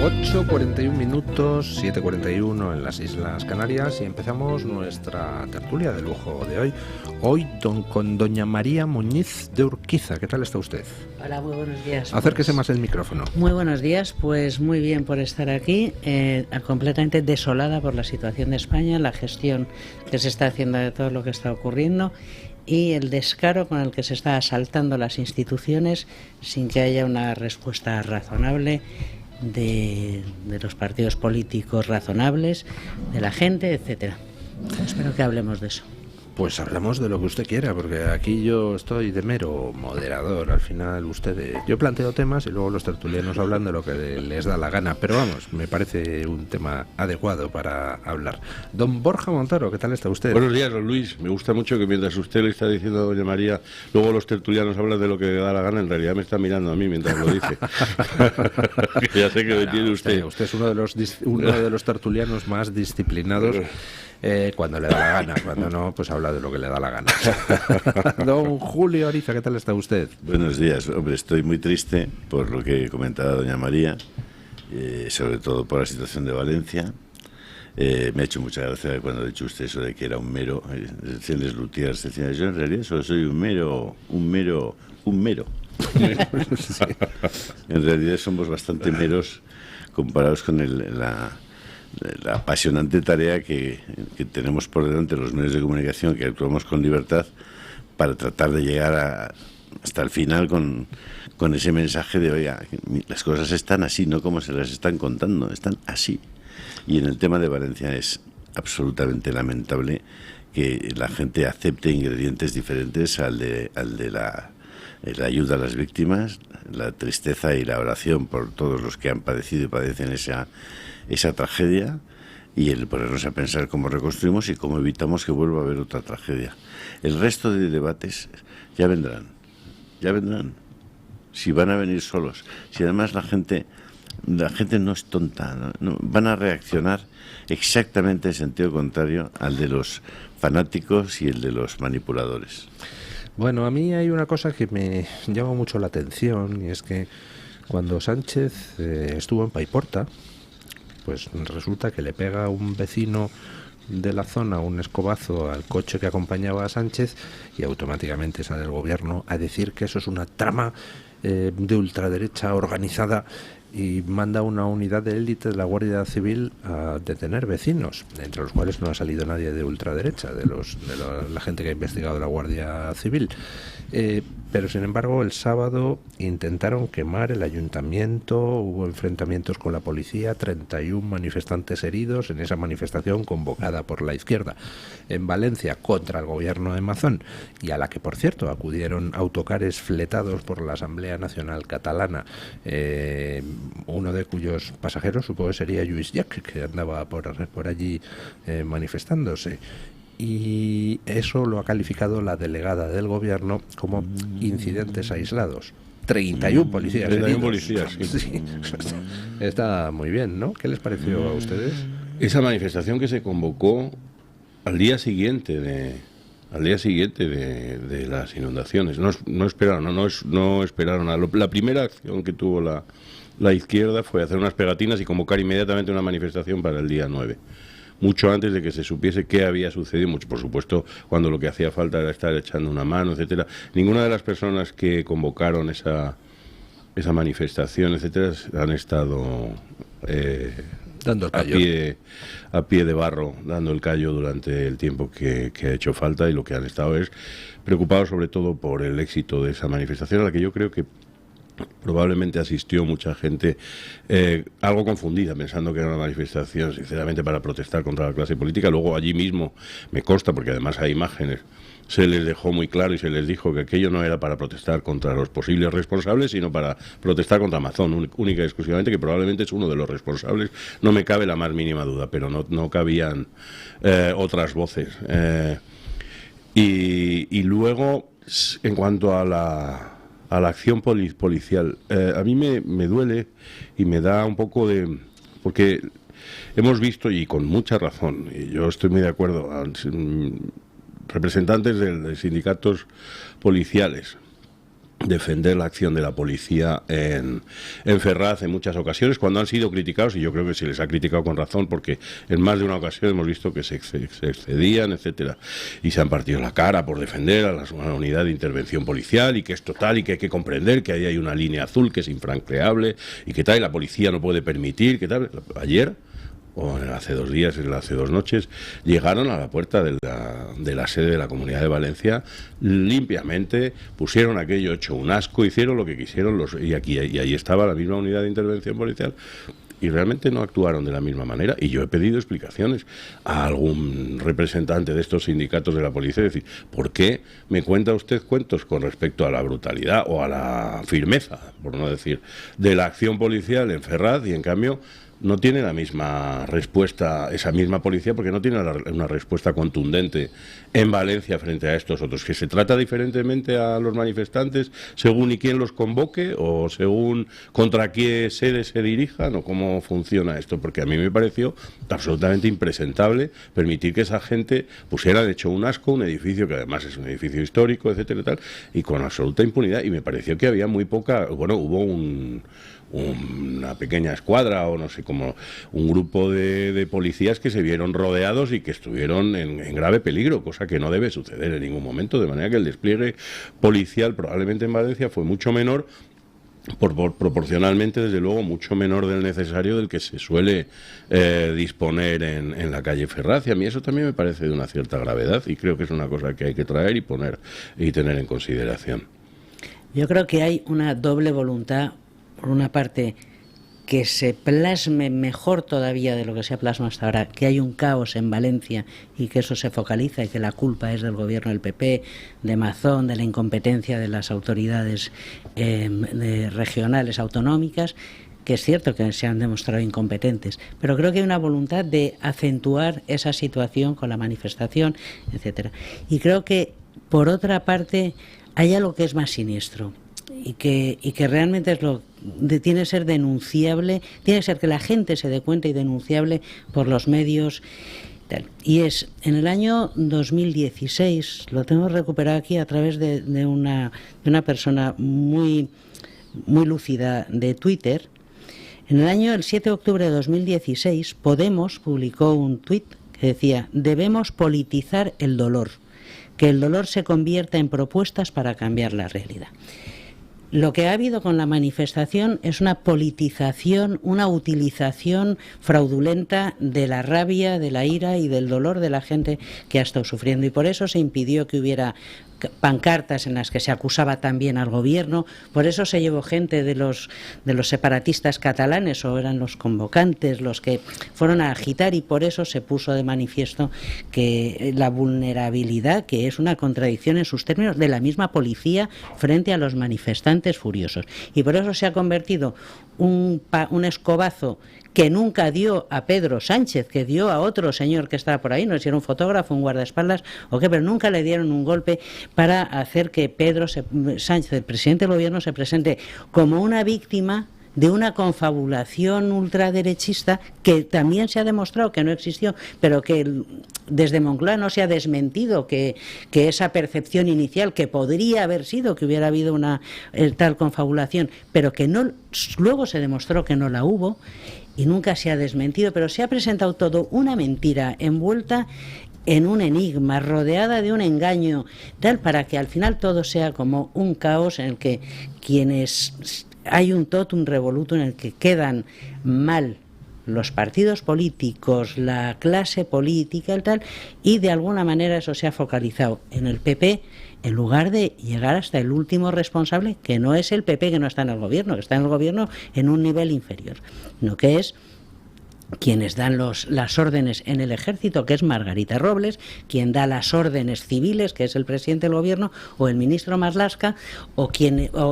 8:41 minutos, 7:41 en las Islas Canarias, y empezamos nuestra tertulia de lujo de hoy. Hoy con doña María Muñiz de Urquiza. ¿Qué tal está usted? Hola, muy buenos días. Acérquese más el micrófono. Muy buenos días, pues muy bien por estar aquí, completamente desolada por la situación de España, la gestión que se está haciendo de todo lo que está ocurriendo y el descaro con el que se está asaltando las instituciones sin que haya una respuesta razonable de los partidos políticos razonables, de la gente, etcétera. Espero que hablemos de eso. Pues hablamos de lo que usted quiera, porque aquí yo estoy de mero moderador. Al final yo planteo temas y luego los tertulianos hablan de lo que les da la gana. Pero vamos, me parece un tema adecuado para hablar. Don Borja Montoro, ¿qué tal está usted? Buenos días, don Luis. Me gusta mucho que mientras usted le está diciendo a doña María, luego los tertulianos hablan de lo que le da la gana. En realidad me está mirando a mí mientras lo dice. Ya sé que me tiene usted. Usted es uno de los tertulianos más disciplinados. Cuando le da la gana, cuando no, pues habla de lo que le da la gana. Don Julio Ariza, ¿qué tal está usted? Buenos días, hombre, estoy muy triste por lo que comentaba doña María, sobre todo por la situación de Valencia. Me ha hecho mucha gracia cuando ha dicho usted eso de que era un mero, decirles Lutiers, decía, yo en realidad solo soy un mero. Sí. En realidad somos bastante meros comparados con la apasionante tarea que tenemos por delante los medios de comunicación, que actuamos con libertad para tratar de llegar hasta el final con ese mensaje de, oiga, las cosas están así, no como se las están contando, están así. Y en el tema de Valencia es absolutamente lamentable que la gente acepte ingredientes diferentes al de la ayuda a las víctimas, la tristeza y la oración por todos los que han padecido y padecen esa tragedia, y el ponernos a pensar cómo reconstruimos y cómo evitamos que vuelva a haber otra tragedia. El resto de debates ya vendrán, si van a venir solos, si además la gente no es tonta, ¿no? Van a reaccionar exactamente en sentido contrario al de los fanáticos y el de los manipuladores. Bueno, a mí hay una cosa que me llama mucho la atención, y es que cuando Sánchez estuvo en Paiporta, pues resulta que le pega un vecino de la zona un escobazo al coche que acompañaba a Sánchez, y automáticamente sale el gobierno a decir que eso es una trama de ultraderecha organizada, y manda una unidad de élite de la Guardia Civil a detener vecinos, entre los cuales no ha salido nadie de ultraderecha, de la gente que ha investigado la Guardia Civil. Pero sin embargo el sábado intentaron quemar el ayuntamiento, hubo enfrentamientos con la policía, 31 manifestantes heridos en esa manifestación convocada por la izquierda en Valencia contra el gobierno de Mazón, y a la que, por cierto, acudieron autocares fletados por la Asamblea Nacional Catalana, uno de cuyos pasajeros supongo que sería Lluís Llach, que andaba por allí manifestándose. Y eso lo ha calificado la delegada del gobierno como incidentes aislados. 31 policías. 31 policías, sí. Sí. Está muy bien, ¿no? ¿Qué les pareció a ustedes? Esa manifestación que se convocó al día siguiente de las inundaciones. No esperaron. La primera acción que tuvo la izquierda fue hacer unas pegatinas y convocar inmediatamente una manifestación para el día 9. Mucho antes de que se supiese qué había sucedido, por supuesto, cuando lo que hacía falta era estar echando una mano, etcétera. Ninguna de las personas que convocaron esa manifestación, etcétera, han estado dando el callo. A pie de barro, dando el callo durante el tiempo que ha hecho falta, y lo que han estado es preocupados sobre todo por el éxito de esa manifestación, a la que yo creo que probablemente asistió mucha gente algo confundida, pensando que era una manifestación sinceramente para protestar contra la clase política. Luego allí mismo, me consta, porque además hay imágenes, se les dejó muy claro y se les dijo que aquello no era para protestar contra los posibles responsables, sino para protestar contra Mazón, única y exclusivamente, que probablemente es uno de los responsables, no me cabe la más mínima duda, pero no cabían otras voces. Y luego, en cuanto a la acción policial, a mí me duele y me da un poco de... porque hemos visto, y con mucha razón, y yo estoy muy de acuerdo, representantes de sindicatos policiales defender la acción de la policía en Ferraz en muchas ocasiones, cuando han sido criticados, y yo creo que se les ha criticado con razón, porque en más de una ocasión hemos visto que se excedían, etcétera, y se han partido la cara por defender a la unidad de intervención policial, y que es total, y que hay que comprender que ahí hay una línea azul que es infranqueable, y que tal, y la policía no puede permitir, que tal. Ayer, o hace 2 días, hace 2 noches, llegaron a la puerta de la sede de la Comunidad de Valencia limpiamente, pusieron aquello hecho un asco, hicieron lo que quisieron, y ahí estaba la misma unidad de intervención policial, y realmente no actuaron de la misma manera. Y yo he pedido explicaciones a algún representante de estos sindicatos de la policía, es decir, ¿por qué me cuenta usted cuentos con respecto a la brutalidad o a la firmeza, por no decir, de la acción policial en Ferraz, y en cambio no tiene la misma respuesta esa misma policía, porque no tiene una respuesta contundente en Valencia frente a estos otros? ¿Que se trata diferentemente a los manifestantes según y quién los convoque, o según contra qué sede se dirijan, o cómo funciona esto? Porque a mí me pareció absolutamente impresentable permitir que esa gente pusiera de hecho un asco un edificio que además es un edificio histórico, etcétera y tal, y con absoluta impunidad. Y me pareció que había muy poca, bueno, hubo una pequeña escuadra, o no sé, como un grupo de policías que se vieron rodeados y que estuvieron en grave peligro, cosa que no debe suceder en ningún momento, de manera que el despliegue policial probablemente en Valencia fue mucho menor, proporcionalmente, desde luego, mucho menor del necesario del que se suele disponer en la calle Ferraz. Y a mí eso también me parece de una cierta gravedad, y creo que es una cosa que hay que traer y tener en consideración. Yo creo que hay una doble voluntad. Por una parte, que se plasme mejor todavía de lo que se ha plasmado hasta ahora, que hay un caos en Valencia y que eso se focaliza, y que la culpa es del gobierno del PP, de Mazón, de la incompetencia de las autoridades regionales autonómicas, que es cierto que se han demostrado incompetentes, pero creo que hay una voluntad de acentuar esa situación con la manifestación, etcétera. Y creo que, por otra parte, hay algo que es más siniestro, y que realmente es tiene que ser denunciable, tiene que ser que la gente se dé cuenta y denunciable por los medios. Y es, en el año 2016, lo tengo recuperado aquí a través de una persona muy, muy lúcida de Twitter. En el 7 de octubre de 2016, Podemos publicó un tuit que decía: debemos politizar el dolor, que el dolor se convierta en propuestas para cambiar la realidad. Lo que ha habido con la manifestación es una politización, una utilización fraudulenta de la rabia, de la ira y del dolor de la gente que ha estado sufriendo, y por eso se impidió que hubiera pancartas en las que se acusaba también al gobierno. Por eso se llevó gente de los separatistas catalanes, o eran los convocantes los que fueron a agitar, y por eso se puso de manifiesto que la vulnerabilidad, que es una contradicción en sus términos, de la misma policía frente a los manifestantes furiosos. Y por eso se ha convertido un escobazo que nunca dio a Pedro Sánchez, que dio a otro señor que estaba por ahí, no sé si era un fotógrafo, un guardaespaldas o qué, pero nunca le dieron un golpe para hacer que Pedro Sánchez, el presidente del gobierno, se presente como una víctima de una confabulación ultraderechista que también se ha demostrado que no existió, pero que desde Moncloa no se ha desmentido que esa percepción inicial, que podría haber sido que hubiera habido una tal confabulación, pero que no, luego se demostró que no la hubo, y nunca se ha desmentido, pero se ha presentado todo una mentira envuelta en un enigma, rodeada de un engaño, tal, para que al final todo sea como un caos en el que hay un totum revolutum en el que quedan mal los partidos políticos, la clase política, el tal, y de alguna manera eso se ha focalizado en el PP, en lugar de llegar hasta el último responsable, que no es el PP, que no está en el gobierno, que está en el gobierno en un nivel inferior, sino que es quienes dan las órdenes en el ejército, que es Margarita Robles, quien da las órdenes civiles, que es el presidente del gobierno, o el ministro Marlaska, o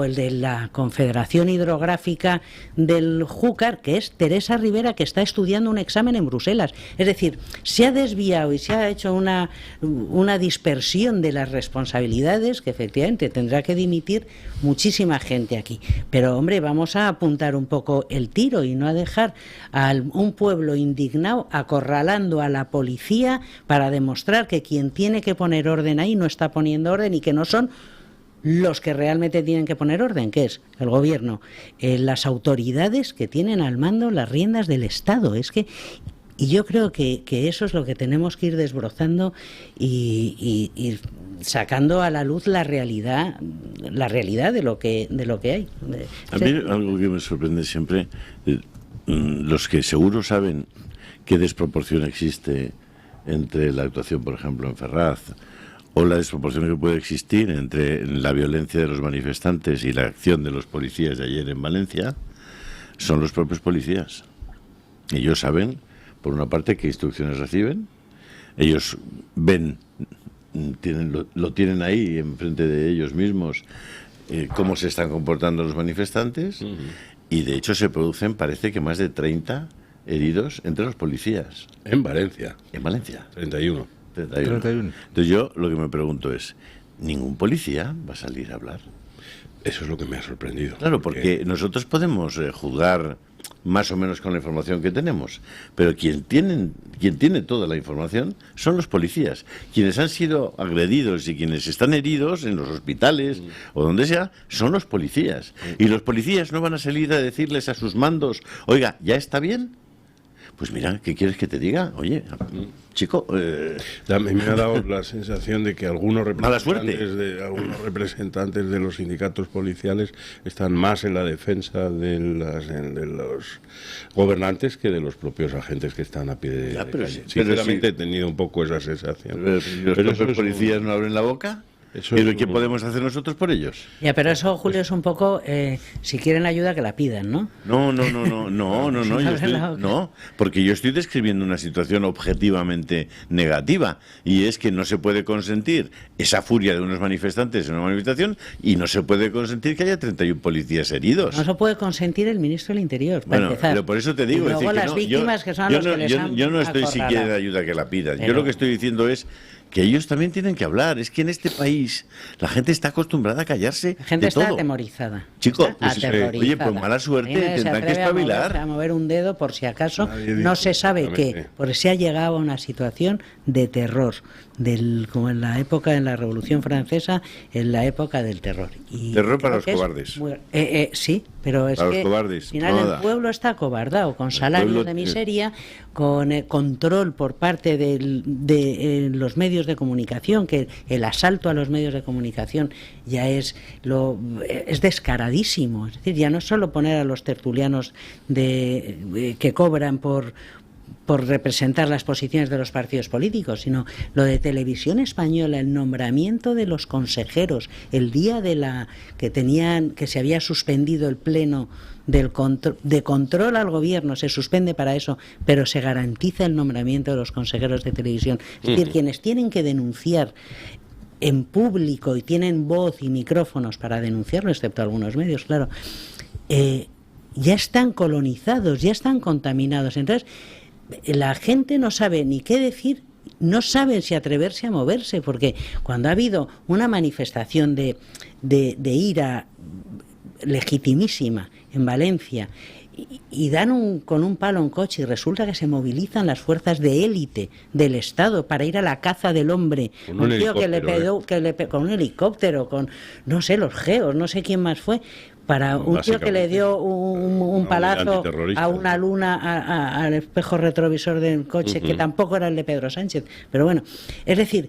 el de la Confederación Hidrográfica del Júcar, que es Teresa Rivera, que está estudiando un examen en Bruselas. Es decir, se ha desviado y se ha hecho una dispersión de las responsabilidades, que efectivamente tendrá que dimitir muchísima gente aquí. Pero, hombre, vamos a apuntar un poco el tiro y no a dejar a un pueblo indignado acorralando a la policía para demostrar que quien tiene que poner orden ahí no está poniendo orden, y que no son los que realmente tienen que poner orden, que es el gobierno, las autoridades que tienen al mando las riendas del Estado. Y yo creo que eso es lo que tenemos que ir desbrozando y sacando a la luz la realidad de lo que hay. A mí algo que me sorprende siempre, los que seguro saben qué desproporción existe entre la actuación, por ejemplo, en Ferraz, o la desproporción que puede existir entre la violencia de los manifestantes y la acción de los policías de ayer en Valencia, son los propios policías. Ellos saben, por una parte, qué instrucciones reciben, ellos ven, lo tienen ahí enfrente de ellos mismos, cómo se están comportando los manifestantes, y de hecho se producen, parece que más de 30 heridos entre los policías. En Valencia. En Valencia. 31. 31. Entonces yo lo que me pregunto es, ¿ningún policía va a salir a hablar? Eso es lo que me ha sorprendido. Claro, porque nosotros podemos juzgar más o menos con la información que tenemos, pero quien tiene toda la información son los policías. Quienes han sido agredidos y quienes están heridos en los hospitales o donde sea, son los policías. Y los policías no van a salir a decirles a sus mandos, oiga, ¿ya está bien? Pues mira, ¿qué quieres que te diga? Oye, chico... Me ha dado la sensación de que algunos algunos representantes de los sindicatos policiales están más en la defensa de los gobernantes que de los propios agentes que están a pie de calle. Sinceramente he tenido un poco esa sensación. ¿Los propios policías no abren la boca? ¿Pero qué podemos hacer nosotros por ellos? Ya, pero eso, Julio, es un poco, si quieren ayuda, que la pidan, ¿no? No, porque yo estoy describiendo una situación objetivamente negativa, y es que no se puede consentir esa furia de unos manifestantes en una manifestación, y no se puede consentir que haya 31 policías heridos. No se puede consentir el ministro del Interior, para empezar. Pero por eso te digo, y luego las víctimas, que son los que les han yo no estoy si quieren ayuda que la pidan. Yo lo que estoy diciendo es que ellos también tienen que hablar. Es que en este país la gente está acostumbrada a callarse. La gente de está todo. Atemorizada. Chico, aterrorizada. Oye, pues mala suerte, tendrán que espabilar. A mover un dedo por si acaso no se sabe qué, porque se ha llegado a una situación de terror, como en la época de la Revolución Francesa, en la época del terror. Y terror para los cobardes. Sí, pero es para que los cobardes, al final el pueblo está acobardado, con salarios de miseria, con control por parte de los medios de comunicación, que el asalto a los medios de comunicación ya es descaradísimo. Es decir, ya no es solo poner a los tertulianos que cobran por representar las posiciones de los partidos políticos, sino lo de Televisión Española, el nombramiento de los consejeros, el día que se había suspendido el pleno de control al gobierno, se suspende para eso, pero se garantiza el nombramiento de los consejeros de televisión. Es decir, quienes tienen que denunciar en público y tienen voz y micrófonos para denunciarlo, excepto algunos medios, claro, ya están colonizados, ya están contaminados. Entonces, la gente no sabe ni qué decir, no saben si atreverse a moverse, porque cuando ha habido una manifestación de ira legitimísima en Valencia y dan con un palo a un coche y resulta que se movilizan las fuerzas de élite del Estado para ir a la caza del hombre, un tío que le pegó con un helicóptero, con no sé, los geos, no sé quién más fue, para un tío que le dio un palazo a una luna al espejo retrovisor del coche, que tampoco era el de Pedro Sánchez. Pero bueno, es decir,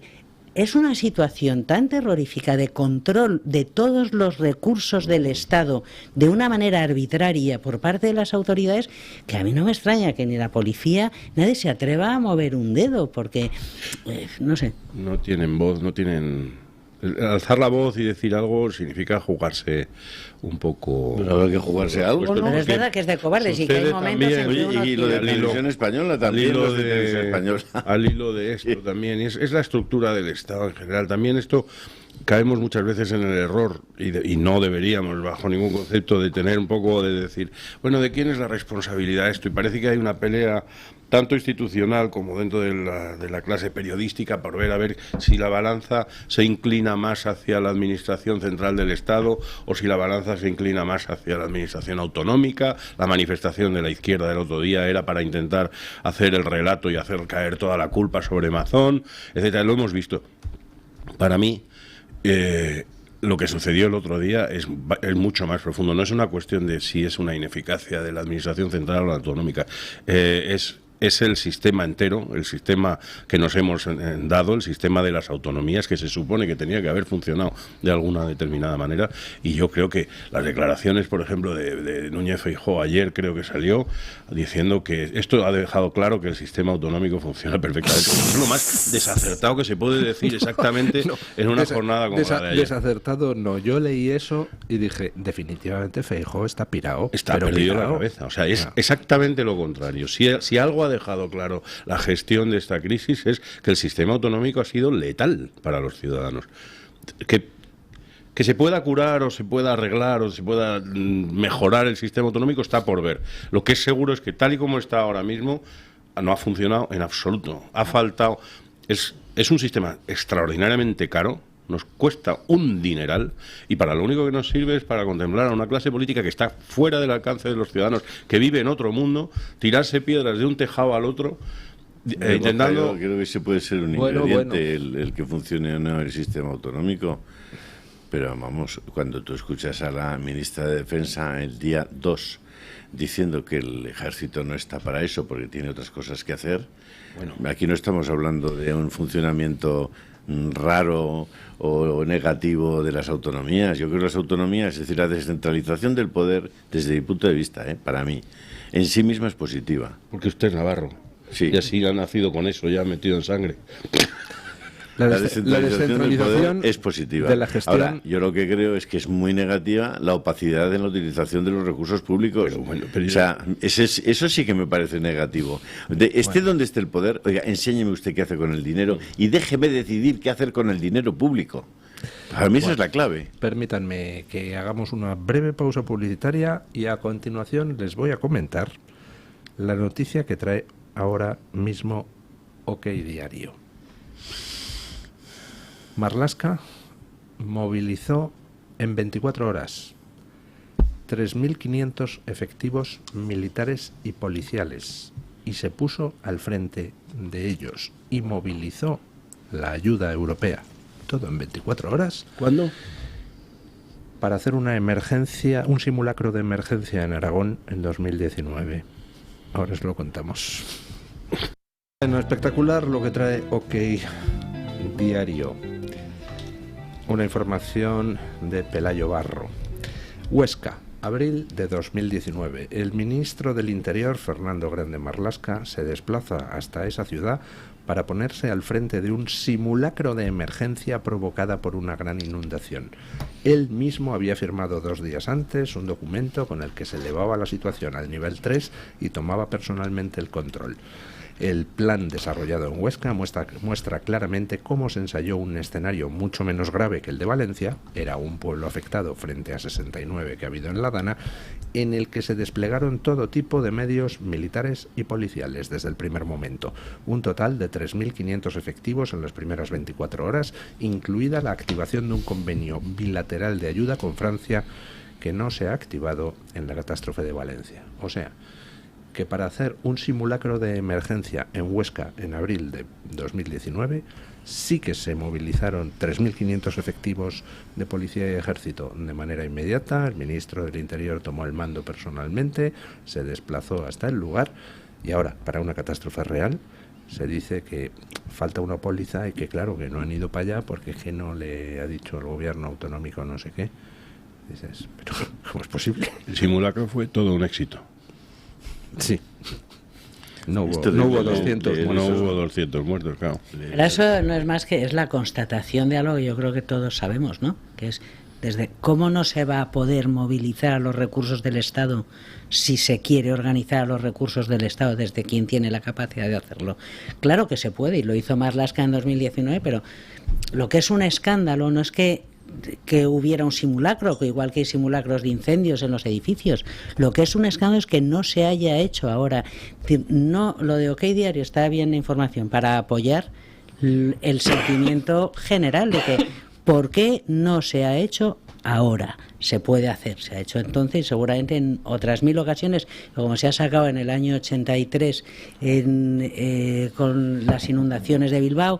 es una situación tan terrorífica de control de todos los recursos del Estado de una manera arbitraria por parte de las autoridades, que a mí no me extraña que ni la policía, nadie se atreva a mover un dedo, porque, no sé. No tienen voz, no tienen... Alzar la voz y decir algo significa jugarse un poco... Pero habrá que jugarse algo. Pues no, es verdad que es de cobardes y que hay momentos en que uno... Y lo de Televisión Española también, al hilo de esto también, es la estructura del Estado en general. También esto... Caemos muchas veces en el error y no deberíamos, bajo ningún concepto, de tener un poco de decir, bueno, ¿de quién es la responsabilidad de esto? Y parece que hay una pelea tanto institucional como dentro de la clase periodística por ver a ver si la balanza se inclina más hacia la administración central del Estado o si la balanza se inclina más hacia la administración autonómica. La manifestación de la izquierda del otro día era para intentar hacer el relato y hacer caer toda la culpa sobre Mazón, etcétera. Lo hemos visto. Para mí... lo que sucedió el otro día es mucho más profundo. No es una cuestión de si es una ineficacia de la administración central o la autonómica. Es el sistema entero, el sistema que nos hemos dado, el sistema de las autonomías, que se supone que tenía que haber funcionado de alguna determinada manera. Y yo creo que las declaraciones, por ejemplo, de Núñez Feijóo ayer, creo que salió diciendo que esto ha dejado claro que el sistema autonómico funciona perfectamente. Es lo más desacertado que se puede decir exactamente en una jornada como la de ayer. Desacertado no, yo leí eso y dije, definitivamente Feijóo está pirado. Está perdido la cabeza, o sea, es exactamente lo contrario. Si algo ha dejado claro la gestión de esta crisis es que el sistema autonómico ha sido letal para los ciudadanos. Que se pueda curar o se pueda arreglar o se pueda mejorar el sistema autonómico está por ver. Lo que es seguro es que tal y como está ahora mismo no ha funcionado en absoluto. Ha faltado. Es un sistema extraordinariamente caro. Nos cuesta un dineral y para lo único que nos sirve es para contemplar a una clase política que está fuera del alcance de los ciudadanos, que vive en otro mundo, tirarse piedras de un tejado al otro, intentando... Creo que ese puede ser un ingrediente, el que funcione o no el sistema autonómico, pero vamos, cuando tú escuchas a la ministra de Defensa el día 2 diciendo que el ejército no está para eso porque tiene otras cosas que hacer, aquí no estamos hablando de un funcionamiento raro o negativo de las autonomías. Yo creo que las autonomías, es decir, la descentralización del poder, desde mi punto de vista, para mí, en sí misma es positiva. Porque usted es navarro. Sí. Y así ha nacido con eso, ya metido en sangre. La descentralización del poder es positiva. De la gestión... Ahora, yo lo que creo es que es muy negativa la opacidad en la utilización de los recursos públicos. O sea, eso sí que me parece negativo. Donde esté el poder, oiga, enséñeme usted qué hace con el dinero y déjeme decidir qué hacer con el dinero público. Para mí esa es la clave. Permítanme que hagamos una breve pausa publicitaria y a continuación les voy a comentar la noticia que trae ahora mismo OK Diario. Marlaska movilizó en 24 horas 3.500 efectivos militares y policiales y se puso al frente de ellos y movilizó la ayuda europea. Todo en 24 horas. ¿Cuándo? Para hacer una emergencia, un simulacro de emergencia en Aragón en 2019. Ahora os lo contamos. Bueno, espectacular lo que trae OK Diario. Una información de Pelayo Barro. Huesca, abril de 2019. El ministro del Interior, Fernando Grande Marlaska, se desplaza hasta esa ciudad para ponerse al frente de un simulacro de emergencia provocada por una gran inundación. Él mismo había firmado 2 días antes un documento con el que se elevaba la situación al nivel 3 y tomaba personalmente el control. El plan desarrollado en Huesca muestra claramente cómo se ensayó un escenario mucho menos grave que el de Valencia, era un pueblo afectado frente a 69 que ha habido en La Dana, en el que se desplegaron todo tipo de medios militares y policiales desde el primer momento. Un total de 3.500 efectivos en las primeras 24 horas, incluida la activación de un convenio bilateral de ayuda con Francia que no se ha activado en la catástrofe de Valencia. O sea, que para hacer un simulacro de emergencia en Huesca en abril de 2019 sí que se movilizaron 3.500 efectivos de policía y ejército de manera inmediata. El ministro del Interior tomó el mando personalmente, se desplazó hasta el lugar y ahora, para una catástrofe real, se dice que falta una póliza y que claro, que no han ido para allá porque que no le ha dicho el gobierno autonómico no sé qué. Dices, pero ¿cómo es posible? El simulacro fue todo un éxito. Sí. No hubo 200 muertos, claro. Pero eso no es más que es la constatación de algo que yo creo que todos sabemos, ¿no? Que es desde cómo no se va a poder movilizar a los recursos del Estado si se quiere organizar a los recursos del Estado desde quien tiene la capacidad de hacerlo. Claro que se puede y lo hizo Marlaska en 2019, pero lo que es un escándalo no es que hubiera un simulacro, que igual que hay simulacros de incendios en los edificios. Lo que es un escándalo es que no se haya hecho ahora. No, lo de OK Diario está bien la información para apoyar el sentimiento general de que ¿por qué no se ha hecho ahora? Se puede hacer, se ha hecho entonces y seguramente en otras 1000 ocasiones, como se ha sacado en el año 83 con las inundaciones de Bilbao.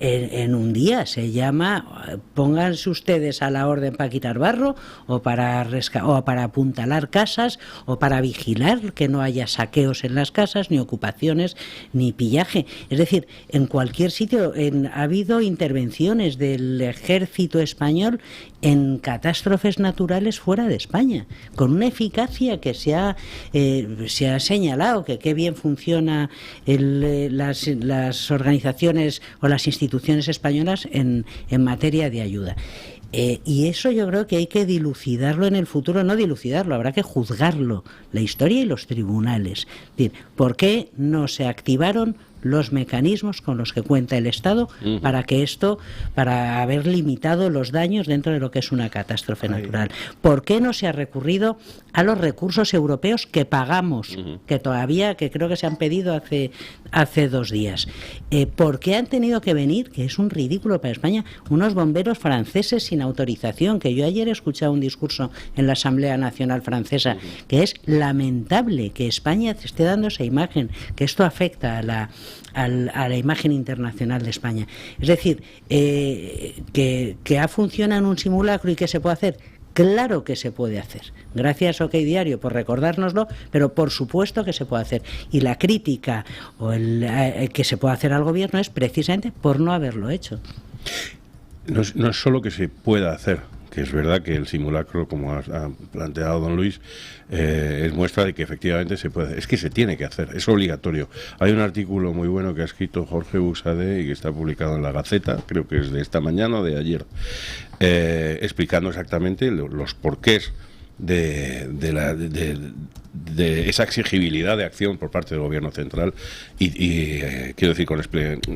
en un día. Se llama, pónganse ustedes a la orden para quitar barro o para apuntalar casas o para vigilar que no haya saqueos en las casas, ni ocupaciones, ni pillaje. Es decir, en cualquier sitio ha habido intervenciones del ejército español en catástrofes naturales fuera de España, con una eficacia que se ha señalado, que qué bien funciona las organizaciones o las instituciones españolas en materia de ayuda. Y eso yo creo que hay que dilucidarlo en el futuro, no dilucidarlo, habrá que juzgarlo, la historia y los tribunales. Es decir, ¿por qué no se activaron los mecanismos con los que cuenta el Estado para haber limitado los daños dentro de lo que es una catástrofe natural? ¿Por qué no se ha recurrido a los recursos europeos que pagamos, que creo que se han pedido hace 2 días? ¿Por qué han tenido que venir, que es un ridículo para España, unos bomberos franceses sin autorización? Que yo ayer he escuchado un discurso en la Asamblea Nacional Francesa, que es lamentable que España esté dando esa imagen, que esto afecta a la imagen internacional de España. Es decir, que ha funcionado en un simulacro y que se puede hacer. Claro que se puede hacer. Gracias OK Diario por recordárnoslo, pero por supuesto que se puede hacer. Y la crítica que se puede hacer al gobierno es precisamente por no haberlo hecho. No es solo que se pueda hacer, que es verdad que el simulacro, como ha planteado don Luis, es muestra de que efectivamente se puede hacer. Es que se tiene que hacer, es obligatorio. Hay un artículo muy bueno que ha escrito Jorge Buxade y que está publicado en La Gaceta, creo que es de esta mañana o de ayer, explicando exactamente los porqués de esa exigibilidad de acción por parte del gobierno central y quiero decir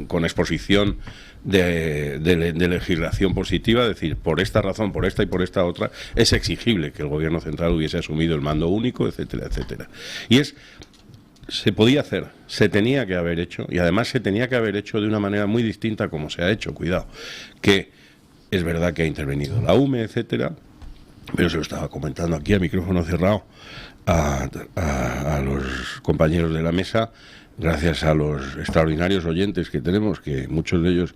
con exposición de legislación positiva, es decir, por esta razón, por esta y por esta otra, es exigible que el gobierno central hubiese asumido el mando único, etcétera, etcétera. Y se podía hacer, se tenía que haber hecho, y además se tenía que haber hecho de una manera muy distinta a como se ha hecho, cuidado, que es verdad que ha intervenido la UME, etcétera, pero se lo estaba comentando aquí a micrófono cerrado a los compañeros de la mesa, gracias a los extraordinarios oyentes que tenemos, que muchos de ellos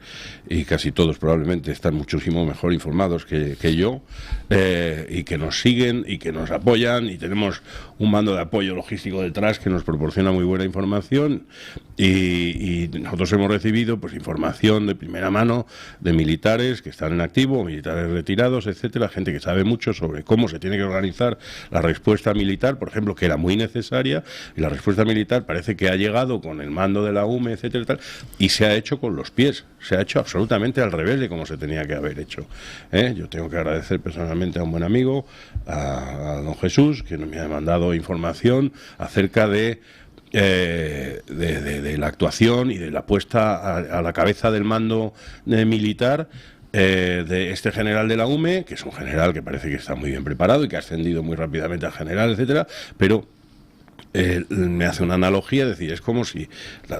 y casi todos probablemente están muchísimo mejor informados que yo, y que nos siguen y que nos apoyan, y tenemos un mando de apoyo logístico detrás que nos proporciona muy buena información, y nosotros hemos recibido pues información de primera mano de militares que están en activo, militares retirados, etcétera, gente que sabe mucho sobre cómo se tiene que organizar la respuesta militar, por ejemplo, que era muy necesaria, y la respuesta militar parece que ha llegado con el mando de la UME, etcétera, tal, y se ha hecho con los pies, se ha hecho absolutamente al revés de como se tenía que haber hecho. Yo tengo que agradecer personalmente a un buen amigo, a don Jesús, que me ha mandado información acerca de la actuación y de la puesta a la cabeza del mando militar de este general de la UME, que es un general que parece que está muy bien preparado y que ha ascendido muy rápidamente a general, etcétera, pero me hace una analogía, es decir, es como si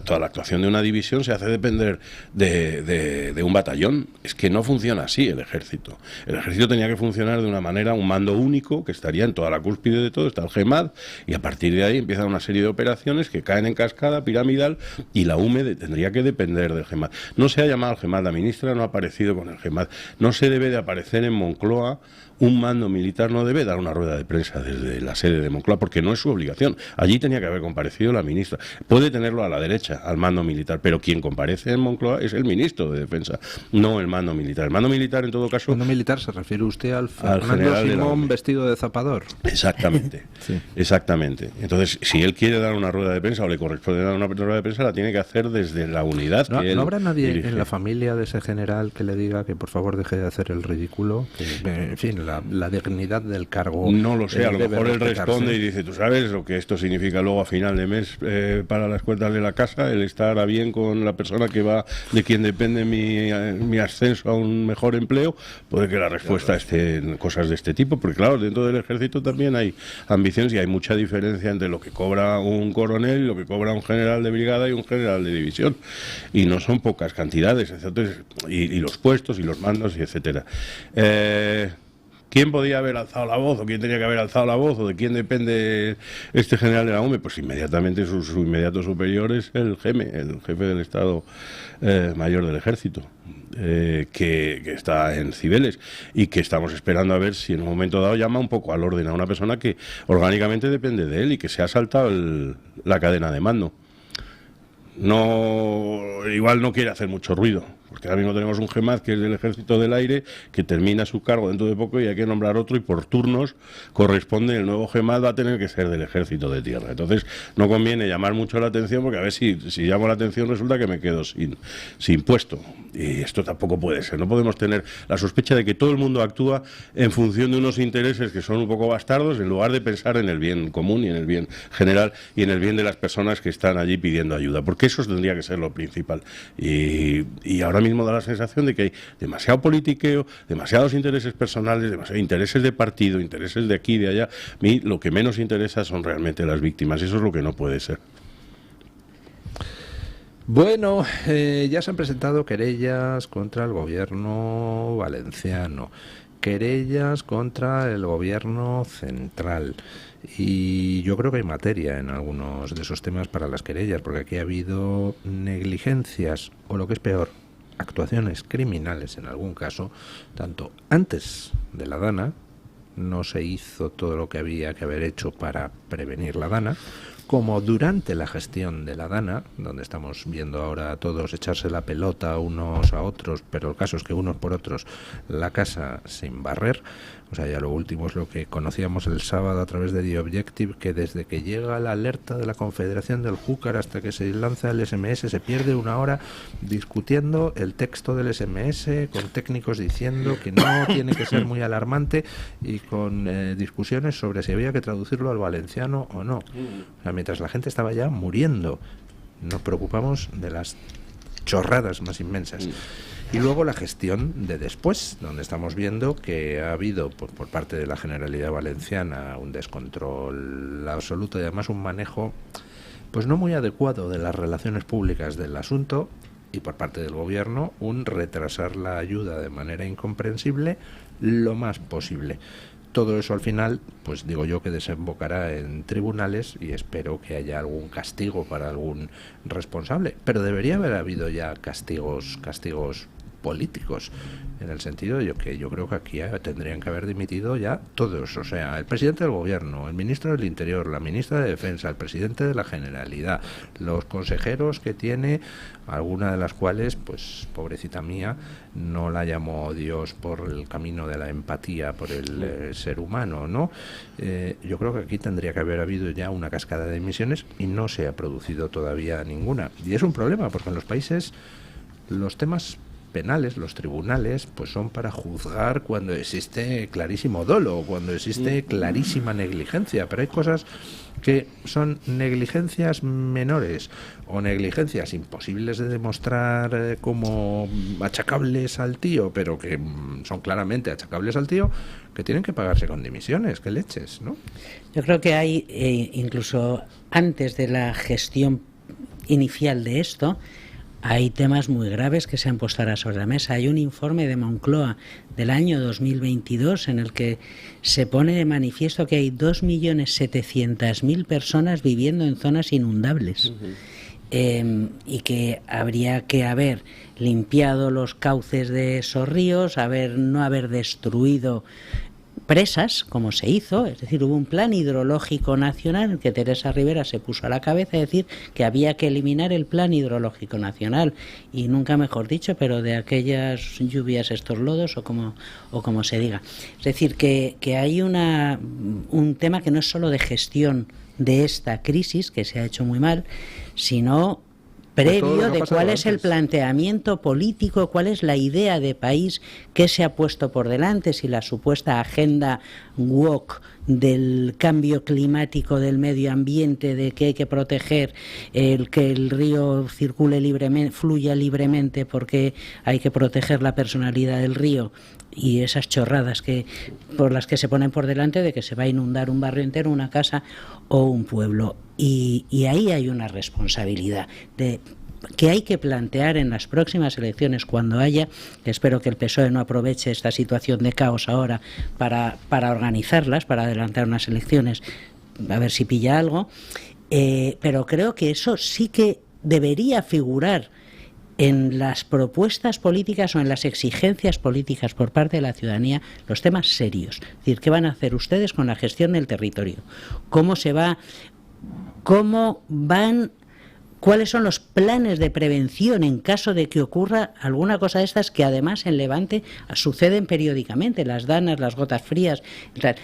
toda la actuación de una división se hace depender de un batallón. Es que no funciona así el ejército. El ejército tenía que funcionar de una manera, un mando único que estaría en toda la cúspide de todo, está el GEMAD, y a partir de ahí empiezan una serie de operaciones que caen en cascada piramidal, y la UME tendría que depender del GEMAD. No se ha llamado al GEMAD, la ministra no ha aparecido con el GEMAD, no se debe de aparecer en Moncloa. Un mando militar no debe dar una rueda de prensa desde la sede de Moncloa, porque no es su obligación. Allí tenía que haber comparecido la ministra. Puede tenerlo a la derecha, al mando militar, pero quien comparece en Moncloa es el ministro de Defensa, no el mando militar. El mando militar, en todo caso... ¿El mando militar se refiere usted al Fernando Simón vestido de zapador? Exactamente, sí. Exactamente. Entonces, si él quiere dar una rueda de prensa o le corresponde dar una rueda de prensa, la tiene que hacer desde la unidad que él ¿No habrá nadie dirige en la familia de ese general que le diga que por favor deje de hacer el ridículo? En fin, la dignidad del cargo. No lo sé, a lo mejor él responde y dice, tú sabes lo que esto significa luego a final de mes para las cuentas de la casa, el estar a bien con la persona que va, de quien depende mi ascenso a un mejor empleo. Puede que la respuesta esté en cosas de este tipo, porque claro, dentro del ejército también hay ambiciones y hay mucha diferencia entre lo que cobra un coronel y lo que cobra un general de brigada y un general de división, y no son pocas cantidades, entonces, y los puestos y los mandos y etcétera. ¿Quién podía haber alzado la voz o quién tenía que haber alzado la voz o de quién depende este general de la UME? Pues inmediatamente su inmediato superior es el GEME, el jefe del Estado Mayor del Ejército, que está en Cibeles y que estamos esperando a ver si en un momento dado llama un poco al orden a una persona que orgánicamente depende de él y que se ha saltado la cadena de mando. Igual no quiere hacer mucho ruido, porque ahora mismo tenemos un GEMAD que es del Ejército del Aire, que termina su cargo dentro de poco y hay que nombrar otro y por turnos corresponde, el nuevo GEMAD va a tener que ser del Ejército de Tierra. Entonces no conviene llamar mucho la atención, porque a ver si llamo la atención resulta que me quedo sin puesto. Y esto tampoco puede ser. No podemos tener la sospecha de que todo el mundo actúa en función de unos intereses que son un poco bastardos, en lugar de pensar en el bien común y en el bien general y en el bien de las personas que están allí pidiendo ayuda, porque eso tendría que ser lo principal. Y ahora mismo da la sensación de que hay demasiado politiqueo, demasiados intereses personales, demasiados intereses de partido, intereses de aquí, de allá. A mí lo que menos interesa son realmente las víctimas, eso es lo que no puede ser. Bueno, ya se han presentado querellas contra el gobierno valenciano, querellas contra el gobierno central, y yo creo que hay materia en algunos de esos temas para las querellas, porque aquí ha habido negligencias, o lo que es peor, actuaciones criminales en algún caso, tanto antes de la DANA, no se hizo todo lo que había que haber hecho para prevenir la DANA, como durante la gestión de la DANA, donde estamos viendo ahora a todos echarse la pelota unos a otros, pero el caso es que unos por otros la casa sin barrer. O sea, ya lo último es lo que conocíamos el sábado a través de The Objective, que desde que llega la alerta de la Confederación del Júcar hasta que se lanza el SMS se pierde una hora discutiendo el texto del SMS, con técnicos diciendo que no tiene que ser muy alarmante y con discusiones sobre si había que traducirlo al valenciano o no. O sea, mientras la gente estaba ya muriendo, nos preocupamos de las chorradas más inmensas. Y luego la gestión de después, donde estamos viendo que ha habido por parte de la Generalidad Valenciana un descontrol absoluto y además un manejo pues no muy adecuado de las relaciones públicas del asunto, y por parte del gobierno un retrasar la ayuda de manera incomprensible lo más posible. Todo eso al final, pues digo yo que desembocará en tribunales y espero que haya algún castigo para algún responsable. Pero debería haber habido ya castigos políticos, en el sentido de que yo creo que aquí tendrían que haber dimitido ya todos, o sea, el presidente del gobierno, el ministro del Interior, la ministra de Defensa, el presidente de la Generalidad, los consejeros que tiene, alguna de las cuales, pues pobrecita mía, no la llamó Dios por el camino de la empatía por el ser humano, ¿no? Yo creo que aquí tendría que haber habido ya una cascada de dimisiones y no se ha producido todavía ninguna, y es un problema porque en los países los temas penales, los tribunales, pues son para juzgar cuando existe clarísimo dolo, cuando existe clarísima negligencia, pero hay cosas que son negligencias menores o negligencias imposibles de demostrar como achacables al tío, pero que son claramente achacables al tío, que tienen que pagarse con dimisiones, que leches, ¿no? Yo creo que hay, incluso antes de la gestión inicial de esto, hay temas muy graves que se han puesto ahora sobre la mesa. Hay un informe de Moncloa del año 2022 en el que se pone de manifiesto que hay 2.700.000 personas viviendo en zonas inundables. Y que habría que haber limpiado los cauces de esos ríos, no haber destruido presas, como se hizo, es decir, hubo un plan hidrológico nacional en el que Teresa Rivera se puso a la cabeza a decir que había que eliminar el plan hidrológico nacional, y nunca mejor dicho, pero de aquellas lluvias estos lodos o como se diga. Es decir, que hay un tema que no es solo de gestión de esta crisis, que se ha hecho muy mal, sino previo de cuál es el planteamiento político, cuál es la idea de país que se ha puesto por delante, si la supuesta agenda woke del cambio climático, del medio ambiente, de que hay que proteger que el río circule libremente, fluya libremente porque hay que proteger la personalidad del río, y esas chorradas por las que se ponen por delante de que se va a inundar un barrio entero, una casa o un pueblo. Y ahí hay una responsabilidad de que hay que plantear en las próximas elecciones, cuando haya, espero que el PSOE no aproveche esta situación de caos ahora para organizarlas, para adelantar unas elecciones, a ver si pilla algo, pero creo que eso sí que debería figurar en las propuestas políticas o en las exigencias políticas por parte de la ciudadanía, los temas serios. Es decir, ¿qué van a hacer ustedes con la gestión del territorio? ¿Cuáles son los planes de prevención en caso de que ocurra alguna cosa de estas que además en Levante suceden periódicamente, las danas, las gotas frías, tal?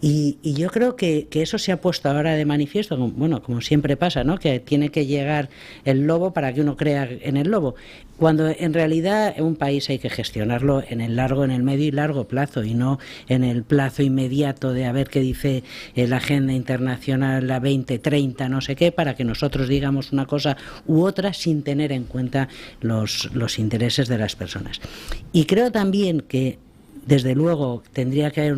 Y yo creo que eso se ha puesto ahora de manifiesto, bueno, como siempre pasa, ¿no? Que tiene que llegar el lobo para que uno crea en el lobo, cuando en realidad un país hay que gestionarlo en el largo, en el medio y largo plazo, y no en el plazo inmediato de a ver qué dice la agenda internacional, la 2030, no sé qué, para que nosotros digamos una cosa u otra sin tener en cuenta los intereses de las personas. Y creo también que desde luego tendría que haber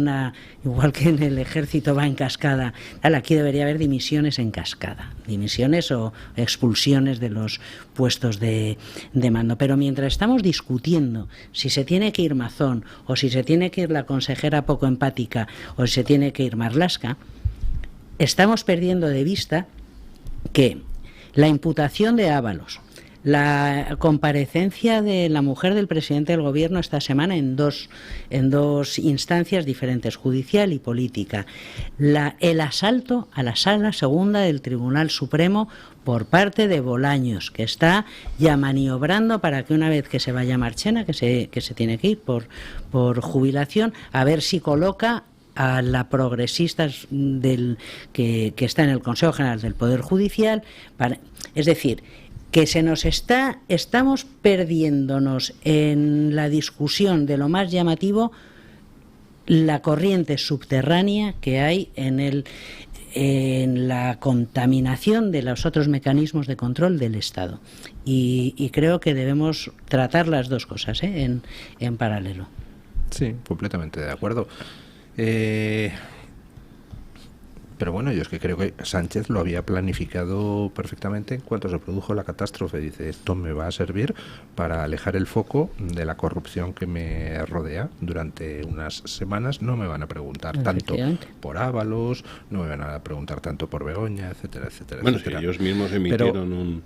igual que en el ejército va en cascada, aquí debería haber dimisiones en cascada, dimisiones o expulsiones de los puestos de mando. Pero mientras estamos discutiendo si se tiene que ir Mazón o si se tiene que ir la consejera poco empática o si se tiene que ir Marlaska, estamos perdiendo de vista que la imputación de Ábalos, la comparecencia de la mujer del presidente del gobierno esta semana en dos instancias diferentes, judicial y política, el asalto a la sala segunda del Tribunal Supremo por parte de Bolaños, que está ya maniobrando para que una vez que se vaya Marchena, que se tiene que ir por jubilación, a ver si coloca a la progresista que está en el Consejo General del Poder Judicial, es decir, que estamos perdiéndonos en la discusión de lo más llamativo, la corriente subterránea que hay en la contaminación de los otros mecanismos de control del Estado. Y creo que debemos tratar las dos cosas en paralelo. Sí, completamente de acuerdo. Pero bueno, yo es que creo que Sánchez lo había planificado perfectamente en cuanto se produjo la catástrofe. Dice, esto me va a servir para alejar el foco de la corrupción que me rodea. Durante unas semanas no me van a preguntar tanto por Ábalos, no me van a preguntar tanto por Begoña, etcétera, etcétera. Bueno, etcétera. Si ellos mismos emitieron un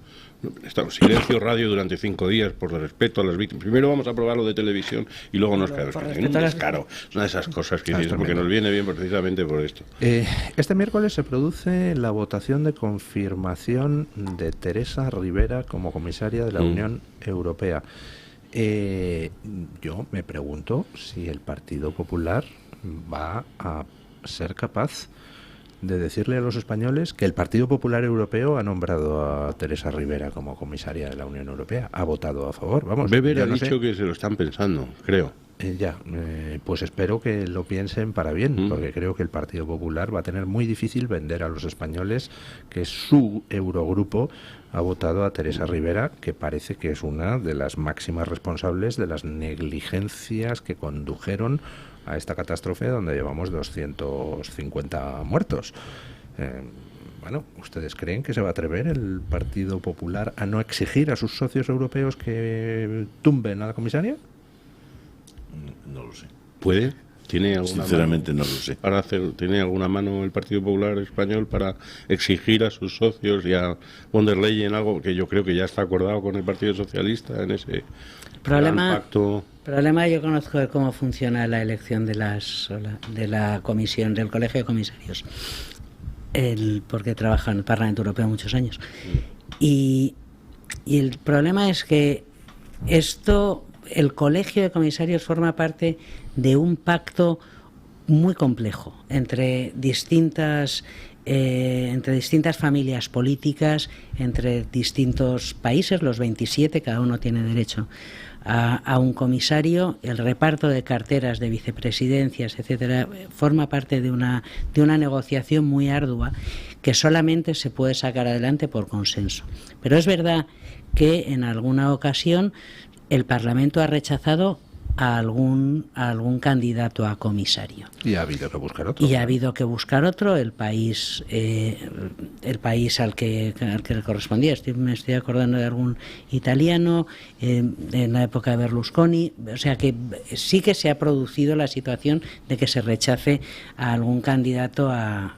silencio radio durante 5 días por respeto a las víctimas. Primero vamos a probar lo de televisión y luego nos quedamos con un descaro. Es una de esas cosas que dices, porque nos viene bien precisamente por esto. Este miércoles se produce la votación de confirmación de Teresa Rivera como comisaria de la Unión Europea. Yo me pregunto si el Partido Popular va a ser capaz de decirle a los españoles que el Partido Popular Europeo ha nombrado a Teresa Rivera como comisaria de la Unión Europea, ha votado a favor. Vamos, Weber ha dicho que se lo están pensando, creo. Pues espero que lo piensen para bien, porque creo que el Partido Popular va a tener muy difícil vender a los españoles que su Eurogrupo ha votado a Teresa Rivera, que parece que es una de las máximas responsables de las negligencias que condujeron a esta catástrofe donde llevamos 250 muertos. Bueno, ¿ustedes creen que se va a atrever el Partido Popular a no exigir a sus socios europeos que tumben a la comisaria? No lo sé. ¿Puede? ¿Tiene alguna Sinceramente mano no lo sé. ¿Tiene alguna mano el Partido Popular Español para exigir a sus socios y a von der Leyen algo que yo creo que ya está acordado con el Partido Socialista en ese pacto? Problema, yo conozco de cómo funciona la elección de la comisión, del Colegio de Comisarios, porque trabaja en el Parlamento Europeo muchos años. Y el problema es que el Colegio de Comisarios forma parte de un pacto muy complejo entre distintas familias políticas, entre distintos países, los 27, cada uno tiene derecho a un comisario. El reparto de carteras de vicepresidencias, etcétera, forma parte de una negociación muy ardua que solamente se puede sacar adelante por consenso. Pero es verdad que en alguna ocasión el Parlamento ha rechazado a algún candidato a comisario. Y ha habido que buscar otro. Y ha habido que buscar otro. El país al que le correspondía, me estoy acordando de algún italiano, en la época de Berlusconi. O sea que sí que se ha producido la situación de que se rechace a algún candidato a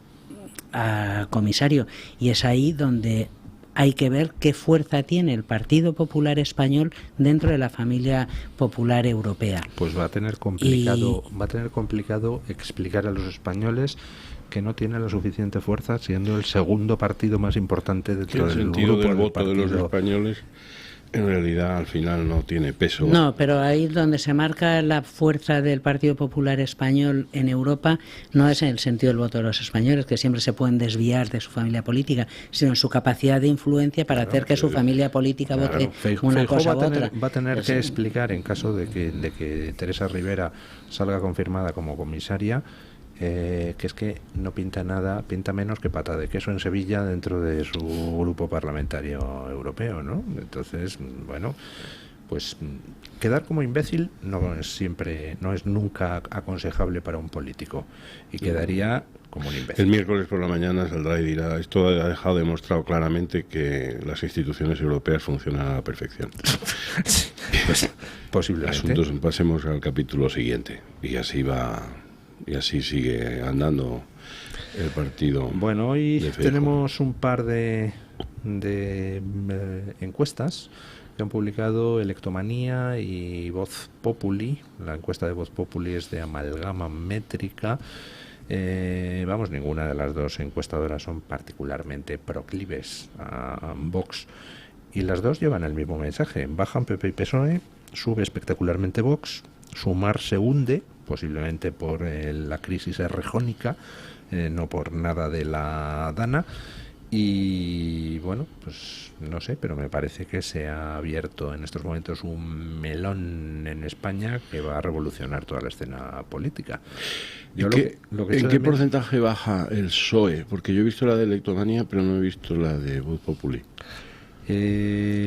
comisario. Y es ahí donde hay que ver qué fuerza tiene el Partido Popular Español dentro de la familia popular europea. Pues va a tener complicado explicar a los españoles que no tiene la suficiente fuerza, siendo el segundo partido más importante dentro del grupo del voto de los españoles. En realidad, al final no tiene peso. No, pero ahí donde se marca la fuerza del Partido Popular Español en Europa no es en el sentido del voto de los españoles, que siempre se pueden desviar de su familia política, sino en su capacidad de influencia para hacer que su familia política vote una cosa u otra. Va a tener que explicar, en caso de que Teresa Rivera salga confirmada como comisaria, que es que no pinta nada, pinta menos que pata de queso en Sevilla dentro de su grupo parlamentario europeo, ¿no? Entonces, bueno, pues quedar como imbécil no es nunca aconsejable para un político, y quedaría como un imbécil. El miércoles por la mañana saldrá y dirá: esto ha dejado demostrado claramente que las instituciones europeas funcionan a la perfección. Pues, posiblemente. Pasemos al capítulo siguiente, y así va. Y así sigue andando el partido. Bueno, hoy tenemos un par de encuestas que han publicado Electomanía y Voz Populi. La encuesta de Voz Populi es de Amalgama Métrica. Ninguna de las dos encuestadoras son particularmente proclives a Vox, y las dos llevan el mismo mensaje: bajan PP y PSOE, sube espectacularmente Vox, Sumar se hunde, posiblemente por la crisis errejónica, no por nada de la Dana. Y bueno, pues no sé, pero me parece que se ha abierto en estos momentos un melón en España que va a revolucionar toda la escena política. ¿En qué porcentaje baja el PSOE? Porque yo he visto la de Electomanía, pero no he visto la de Voz Populi.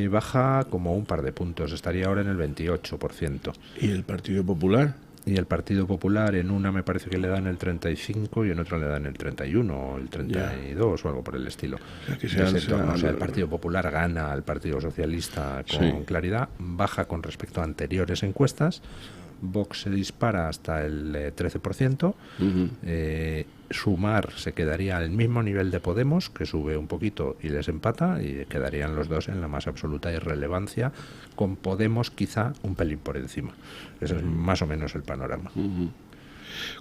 Baja como un par de puntos, estaría ahora en el 28%. ¿Y el Partido Popular? Y el Partido Popular, en una me parece que le dan el 35 y en otra le dan el 31 o el 32 o algo por el estilo. O sea, el Partido Popular gana al Partido Socialista con claridad, baja con respecto a anteriores encuestas. Vox se dispara hasta el 13%. Sumar se quedaría al mismo nivel de Podemos, que sube un poquito y les empata, y quedarían los dos en la más absoluta irrelevancia, con Podemos quizá un pelín por encima. Ese es más o menos el panorama.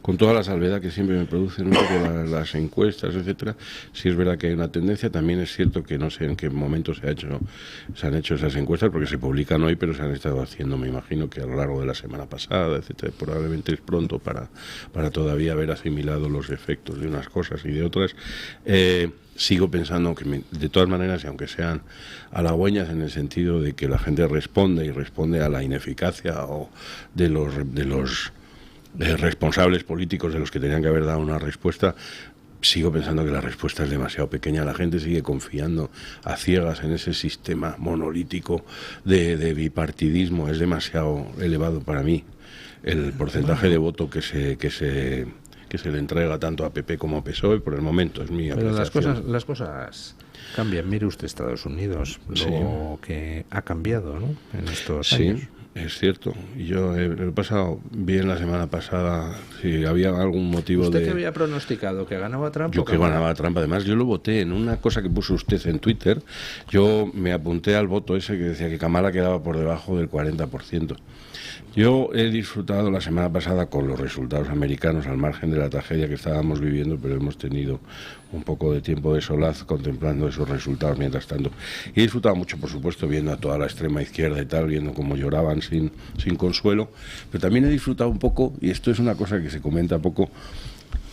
Con toda la salvedad que siempre me producen un poco las encuestas, etcétera, sí es verdad que hay una tendencia. También es cierto que no sé en qué momento se han hecho esas encuestas, porque se publican hoy, pero se han estado haciendo, me imagino, que a lo largo de la semana pasada, etcétera. Probablemente es pronto para todavía haber asimilado los efectos de unas cosas y de otras. Sigo pensando que de todas maneras, y aunque sean halagüeñas en el sentido de que la gente responde a la ineficacia o de los responsables políticos de los que tenían que haber dado una respuesta, sigo pensando que la respuesta es demasiado pequeña. La gente sigue confiando a ciegas en ese sistema monolítico de bipartidismo. Es demasiado elevado para mí el porcentaje de voto que se le entrega tanto a PP como a PSOE por el momento. Es mi apreciación. Pero las cosas cambian. Mire usted Estados Unidos, lo que ha cambiado, ¿no?, en estos años. Es cierto. Y yo el pasado vi en la semana pasada si había algún motivo ¿Usted que había pronosticado? ¿Que ganaba Trump? Yo que ganaba Trump. Además, yo lo voté en una cosa que puso usted en Twitter. Yo me apunté al voto ese que decía que Kamala quedaba por debajo del 40%. Yo he disfrutado la semana pasada con los resultados americanos, al margen de la tragedia que estábamos viviendo, pero hemos tenido un poco de tiempo de solaz contemplando esos resultados mientras tanto. Y he disfrutado mucho, por supuesto, viendo a toda la extrema izquierda y tal, viendo cómo lloraban sin consuelo, pero también he disfrutado un poco, y esto es una cosa que se comenta poco,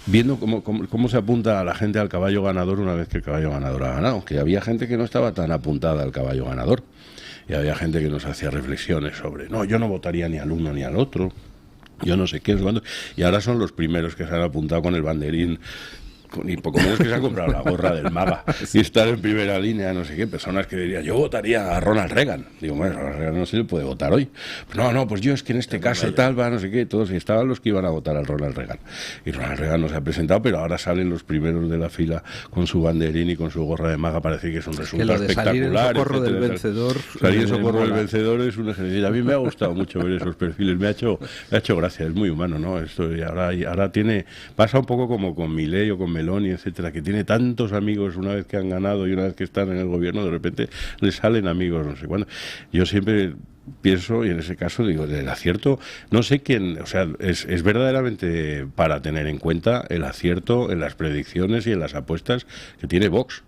viendo cómo se apunta a la gente al caballo ganador una vez que el caballo ganador ha ganado, que había gente que no estaba tan apuntada al caballo ganador. Y había gente que nos hacía reflexiones sobre, no, yo no votaría ni al uno ni al otro, yo no sé qué, y ahora son los primeros que se han apuntado con el banderín y poco menos que se ha comprado la gorra del MAGA y estar en primera línea, no sé qué, personas que dirían, yo votaría a Ronald Reagan. Digo, bueno, Ronald Reagan no se le puede votar hoy. Pues no, pues yo es que en este caso tal, va, no sé qué, todos, y estaban los que iban a votar al Ronald Reagan. Y Ronald Reagan no se ha presentado, pero ahora salen los primeros de la fila con su banderín y con su gorra de MAGA, parece que es un resultado espectacular. Salir en socorro del vencedor. Salir en socorro del vencedor es un ejercicio. A mí me ha gustado mucho ver esos perfiles, me ha hecho gracia, es muy humano, ¿no? Esto y ahora pasa un poco como con Milei o con Meloni, etcétera, que tiene tantos amigos una vez que han ganado y una vez que están en el gobierno, de repente les salen amigos, no sé cuándo. Yo siempre pienso, y en ese caso digo, del acierto, no sé quién, o sea, es verdaderamente para tener en cuenta el acierto en las predicciones y en las apuestas que tiene Vox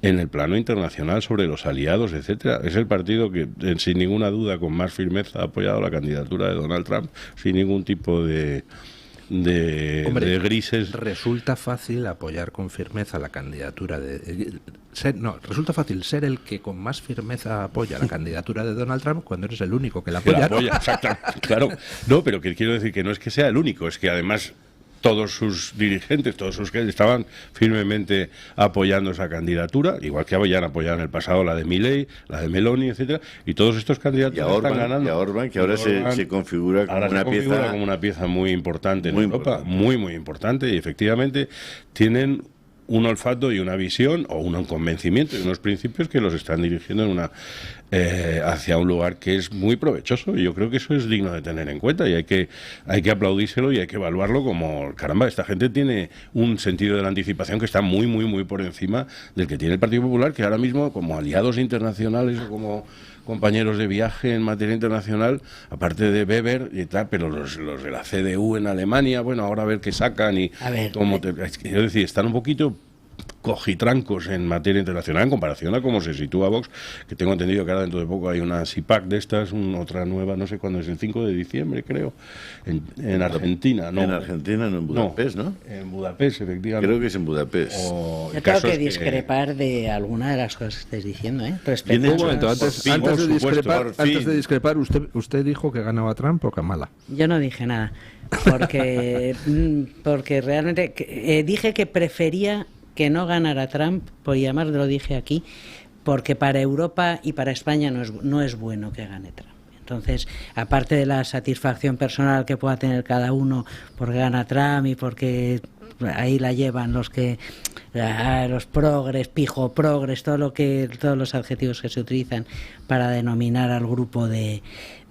en el plano internacional sobre los aliados, etcétera. Es el partido que, sin ninguna duda, con más firmeza ha apoyado la candidatura de Donald Trump, sin ningún tipo de grises. Resulta fácil apoyar con firmeza la candidatura resulta fácil ser el que con más firmeza apoya la candidatura de Donald Trump cuando eres el único que la apoya. Exactamente, claro. No, pero que quiero decir que no es que sea el único, es que además todos sus dirigentes, todos sus que estaban firmemente apoyando esa candidatura, igual que habían apoyado en el pasado la de Milei, la de Meloni, etcétera, y todos estos candidatos están ganando. Y a Orbán, que ahora se configura como una pieza muy importante en Europa, muy importante, y efectivamente tienen un olfato y una visión o un convencimiento y unos principios que los están dirigiendo hacia un lugar que es muy provechoso, y yo creo que eso es digno de tener en cuenta y hay que aplaudírselo y hay que evaluarlo como, caramba, esta gente tiene un sentido de la anticipación que está muy por encima del que tiene el Partido Popular, que ahora mismo como aliados internacionales o como compañeros de viaje en materia internacional, aparte de Weber y tal, pero los de la CDU en Alemania, bueno, ahora a ver qué sacan y quiero decir, están un poquito cojitrancos en materia internacional en comparación a cómo se sitúa Vox, que tengo entendido que ahora dentro de poco hay una CIPAC de estas, otra nueva, no sé cuándo es, el 5 de diciembre creo, en Argentina. No, en Argentina, no en Budapest, ¿no? En Budapest, efectivamente. Creo que es en Budapest. Yo tengo que discrepar de alguna de las cosas que estáis diciendo, respecto un momento, antes de discrepar, usted dijo que ganaba Trump o Kamala. Yo no dije nada, porque realmente dije que prefería que no ganara Trump, y además lo dije aquí, porque para Europa y para España no es bueno que gane Trump. Entonces, aparte de la satisfacción personal que pueda tener cada uno porque gana Trump y porque ahí la llevan los progres, pijo progres, todos los adjetivos que se utilizan para denominar al grupo de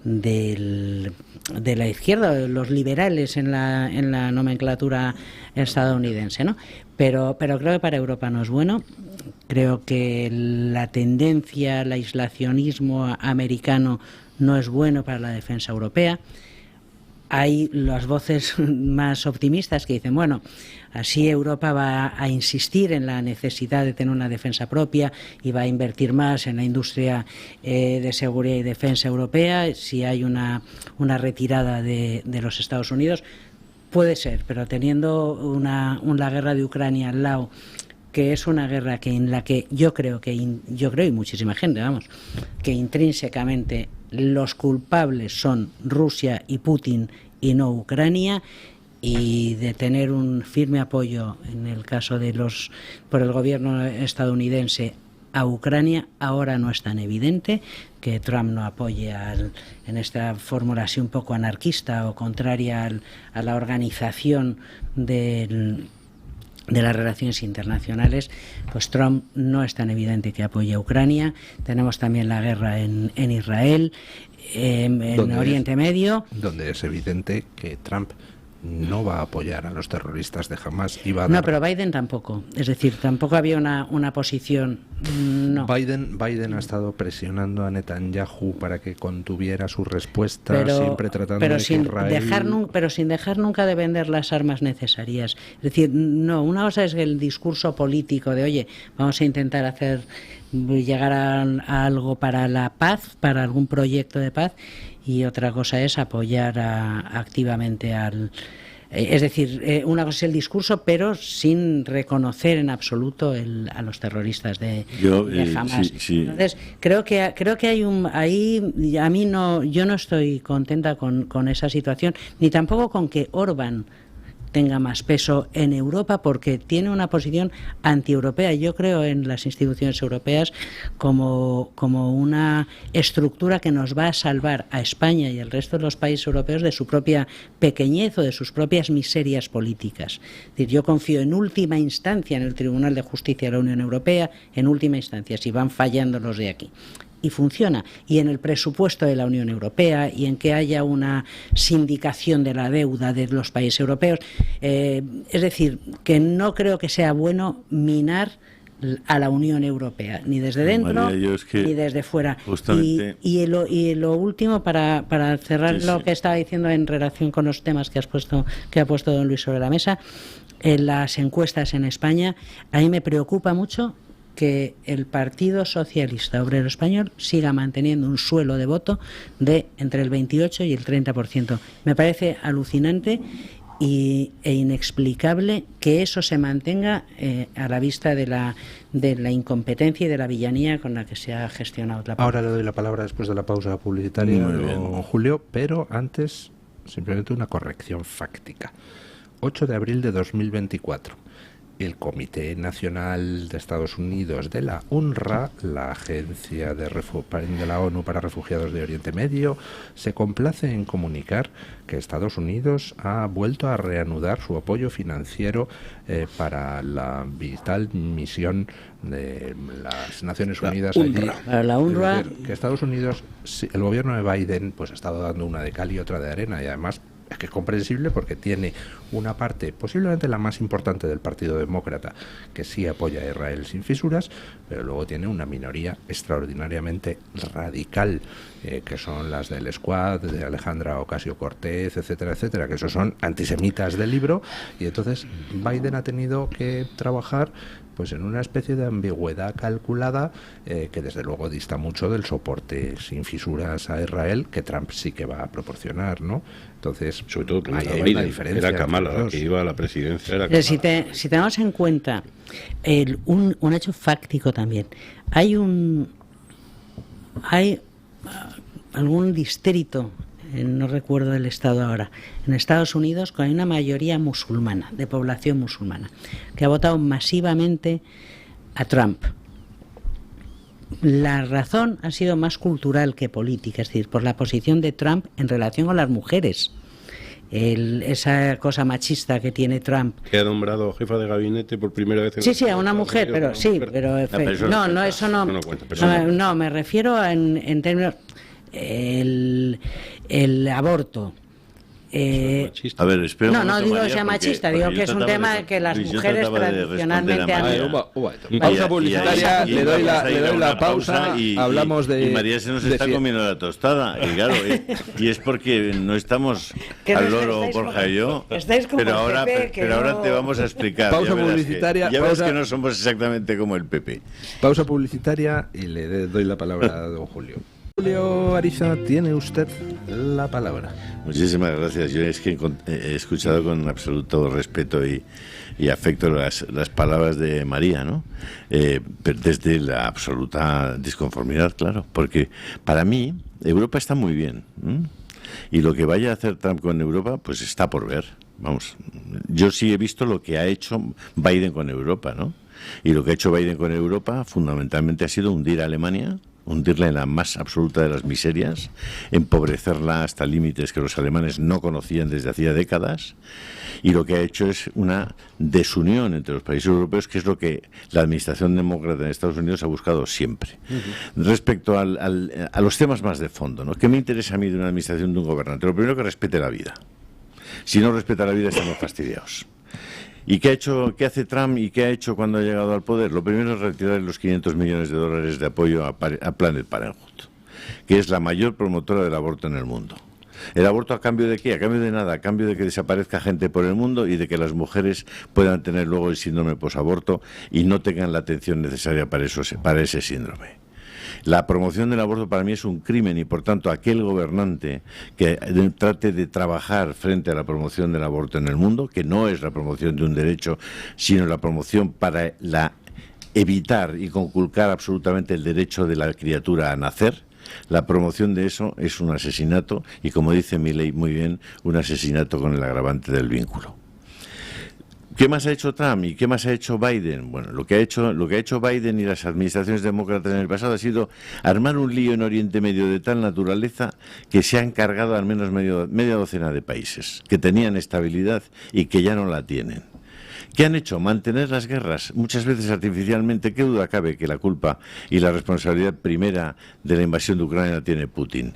la izquierda, los liberales en la nomenclatura estadounidense, ¿no? Pero creo que para Europa no es bueno. Creo que la tendencia al aislacionismo americano no es bueno para la defensa europea. Hay las voces más optimistas que dicen, bueno, así Europa va a insistir en la necesidad de tener una defensa propia y va a invertir más en la industria de seguridad y defensa europea si hay una retirada de los Estados Unidos. Puede ser, pero teniendo la guerra de Ucrania al lado, que es una guerra en la que yo creo y muchísima gente, que intrínsecamente los culpables son Rusia y Putin y no Ucrania, y de tener un firme apoyo en el caso por el gobierno estadounidense a Ucrania, ahora no es tan evidente que Trump no apoye en esta fórmula así un poco anarquista o contraria a la organización de las relaciones internacionales, pues Trump no es tan evidente que apoye a Ucrania. Tenemos también la guerra en Israel, en Oriente Medio, donde es evidente que Trump no va a apoyar a los terroristas de Hamas. No, pero Biden tampoco. Es decir, tampoco había una posición. No. Biden ha estado presionando a Netanyahu para que contuviera su respuesta, siempre tratando de que Israel... Pero sin dejar nunca de vender las armas necesarias. Es decir, no, una cosa es el discurso político de, oye, vamos a intentar llegar a algo para la paz, para algún proyecto de paz, y otra cosa es apoyar activamente es decir, una cosa es el discurso, pero sin reconocer en absoluto a los terroristas de Hamas. Sí. Entonces, creo que hay ahí a mí yo no estoy contenta con esa situación, ni tampoco con que Orbán, tenga más peso en Europa, porque tiene una posición antieuropea. Yo creo en las instituciones europeas como una estructura que nos va a salvar a España y al resto de los países europeos de su propia pequeñez o de sus propias miserias políticas. Es decir, yo confío en última instancia en el Tribunal de Justicia de la Unión Europea, en última instancia, si van fallando los de aquí. Y funciona, y en el presupuesto de la Unión Europea, y en que haya una sindicación de la deuda de los países europeos. Es decir, que no creo que sea bueno minar a la Unión Europea, ni desde dentro, María, ni desde fuera. Justamente... Y lo último, para cerrar lo que estaba diciendo en relación con los temas que ha puesto don Luis sobre la mesa, en las encuestas en España, a mí me preocupa mucho que el Partido Socialista Obrero Español siga manteniendo un suelo de voto de entre el 28 y el 30%. Me parece alucinante e inexplicable que eso se mantenga a la vista de la incompetencia y de la villanía con la que se ha gestionado la política. Ahora le doy la palabra después de la pausa publicitaria, don Julio, pero antes simplemente una corrección fáctica. 8 de abril de 2024. El Comité Nacional de Estados Unidos de la UNRWA, la agencia de la ONU para refugiados de Oriente Medio, se complace en comunicar que Estados Unidos ha vuelto a reanudar su apoyo financiero para la vital misión de las Naciones Unidas allí. La UNRWA. Es decir, que Estados Unidos, el gobierno de Biden, pues ha estado dando una de cal y otra de arena, y además es que es comprensible porque tiene una parte, posiblemente la más importante del Partido Demócrata, que sí apoya a Israel sin fisuras, pero luego tiene una minoría extraordinariamente radical, que son las del Squad, de Alejandra Ocasio-Cortez, etcétera, etcétera, que esos son antisemitas del libro, y entonces Biden ha tenido que trabajar pues en una especie de ambigüedad calculada, que desde luego dista mucho del soporte sin fisuras a Israel que Trump sí que va a proporcionar, ¿no? Entonces, sobre todo que no hay era una Biden, diferencia. era Kamala, la que iba a la presidencia. Era Si tenemos en cuenta un hecho fáctico también, hay algún distrito, no recuerdo el estado ahora, en Estados Unidos, con una mayoría musulmana, de población musulmana, que ha votado masivamente a Trump. La razón ha sido más cultural que política, es decir, por la posición de Trump en relación con las mujeres. Esa cosa machista que tiene Trump. Que ha nombrado jefa de gabinete por primera vez. Sí, a una mujer, pero sí, pero eso no, me refiero en términos el aborto. A ver, espera. No digo que sea machista, digo que es un tema que las mujeres tradicionalmente han... Pausa publicitaria, le doy la pausa y hablamos de... Y María se nos está comiendo la tostada, y claro, y es porque no estamos al loro, Borja y yo, pero ahora te vamos a explicar. Pausa publicitaria. Ya ves que no somos exactamente como el PP. Pausa publicitaria y le doy la palabra a don Julio. Julio Ariza, tiene usted la palabra. Muchísimas gracias. Yo es que he escuchado con absoluto respeto y afecto las palabras de María, ¿no? Pero desde la absoluta disconformidad, claro, porque para mí Europa está muy bien, ¿m? Y lo que vaya a hacer Trump con Europa, pues está por ver. Vamos, yo sí he visto lo que ha hecho Biden con Europa, ¿no? Y lo que ha hecho Biden con Europa fundamentalmente ha sido hundir a Alemania, hundirla en la más absoluta de las miserias, empobrecerla hasta límites que los alemanes no conocían desde hacía décadas, y lo que ha hecho es una desunión entre los países europeos, que es lo que la administración demócrata en Estados Unidos ha buscado siempre. Respecto a los temas más de fondo, ¿no? ¿Qué me interesa a mí de una administración de un gobernante? Lo primero, que respete la vida. Si no respeta la vida, estamos fastidiados. ¿Y qué hace Trump y qué ha hecho cuando ha llegado al poder? Lo primero es retirar los $500 millones de apoyo a Planned Parenthood, que es la mayor promotora del aborto en el mundo. ¿El aborto a cambio de qué? A cambio de nada, a cambio de que desaparezca gente por el mundo y de que las mujeres puedan tener luego el síndrome posaborto y no tengan la atención necesaria para ese síndrome. La promoción del aborto para mí es un crimen, y por tanto aquel gobernante que trate de trabajar frente a la promoción del aborto en el mundo, que no es la promoción de un derecho, sino la promoción para evitar y conculcar absolutamente el derecho de la criatura a nacer, la promoción de eso es un asesinato, y como dice mi ley muy bien, un asesinato con el agravante del vínculo. ¿Qué más ha hecho Trump y qué más ha hecho Biden? Bueno, lo que ha hecho Biden y las administraciones demócratas en el pasado ha sido armar un lío en Oriente Medio de tal naturaleza que se han cargado al menos media docena de países que tenían estabilidad y que ya no la tienen. ¿Qué han hecho? Mantener las guerras, muchas veces artificialmente. ¿Qué duda cabe que la culpa y la responsabilidad primera de la invasión de Ucrania la tiene Putin?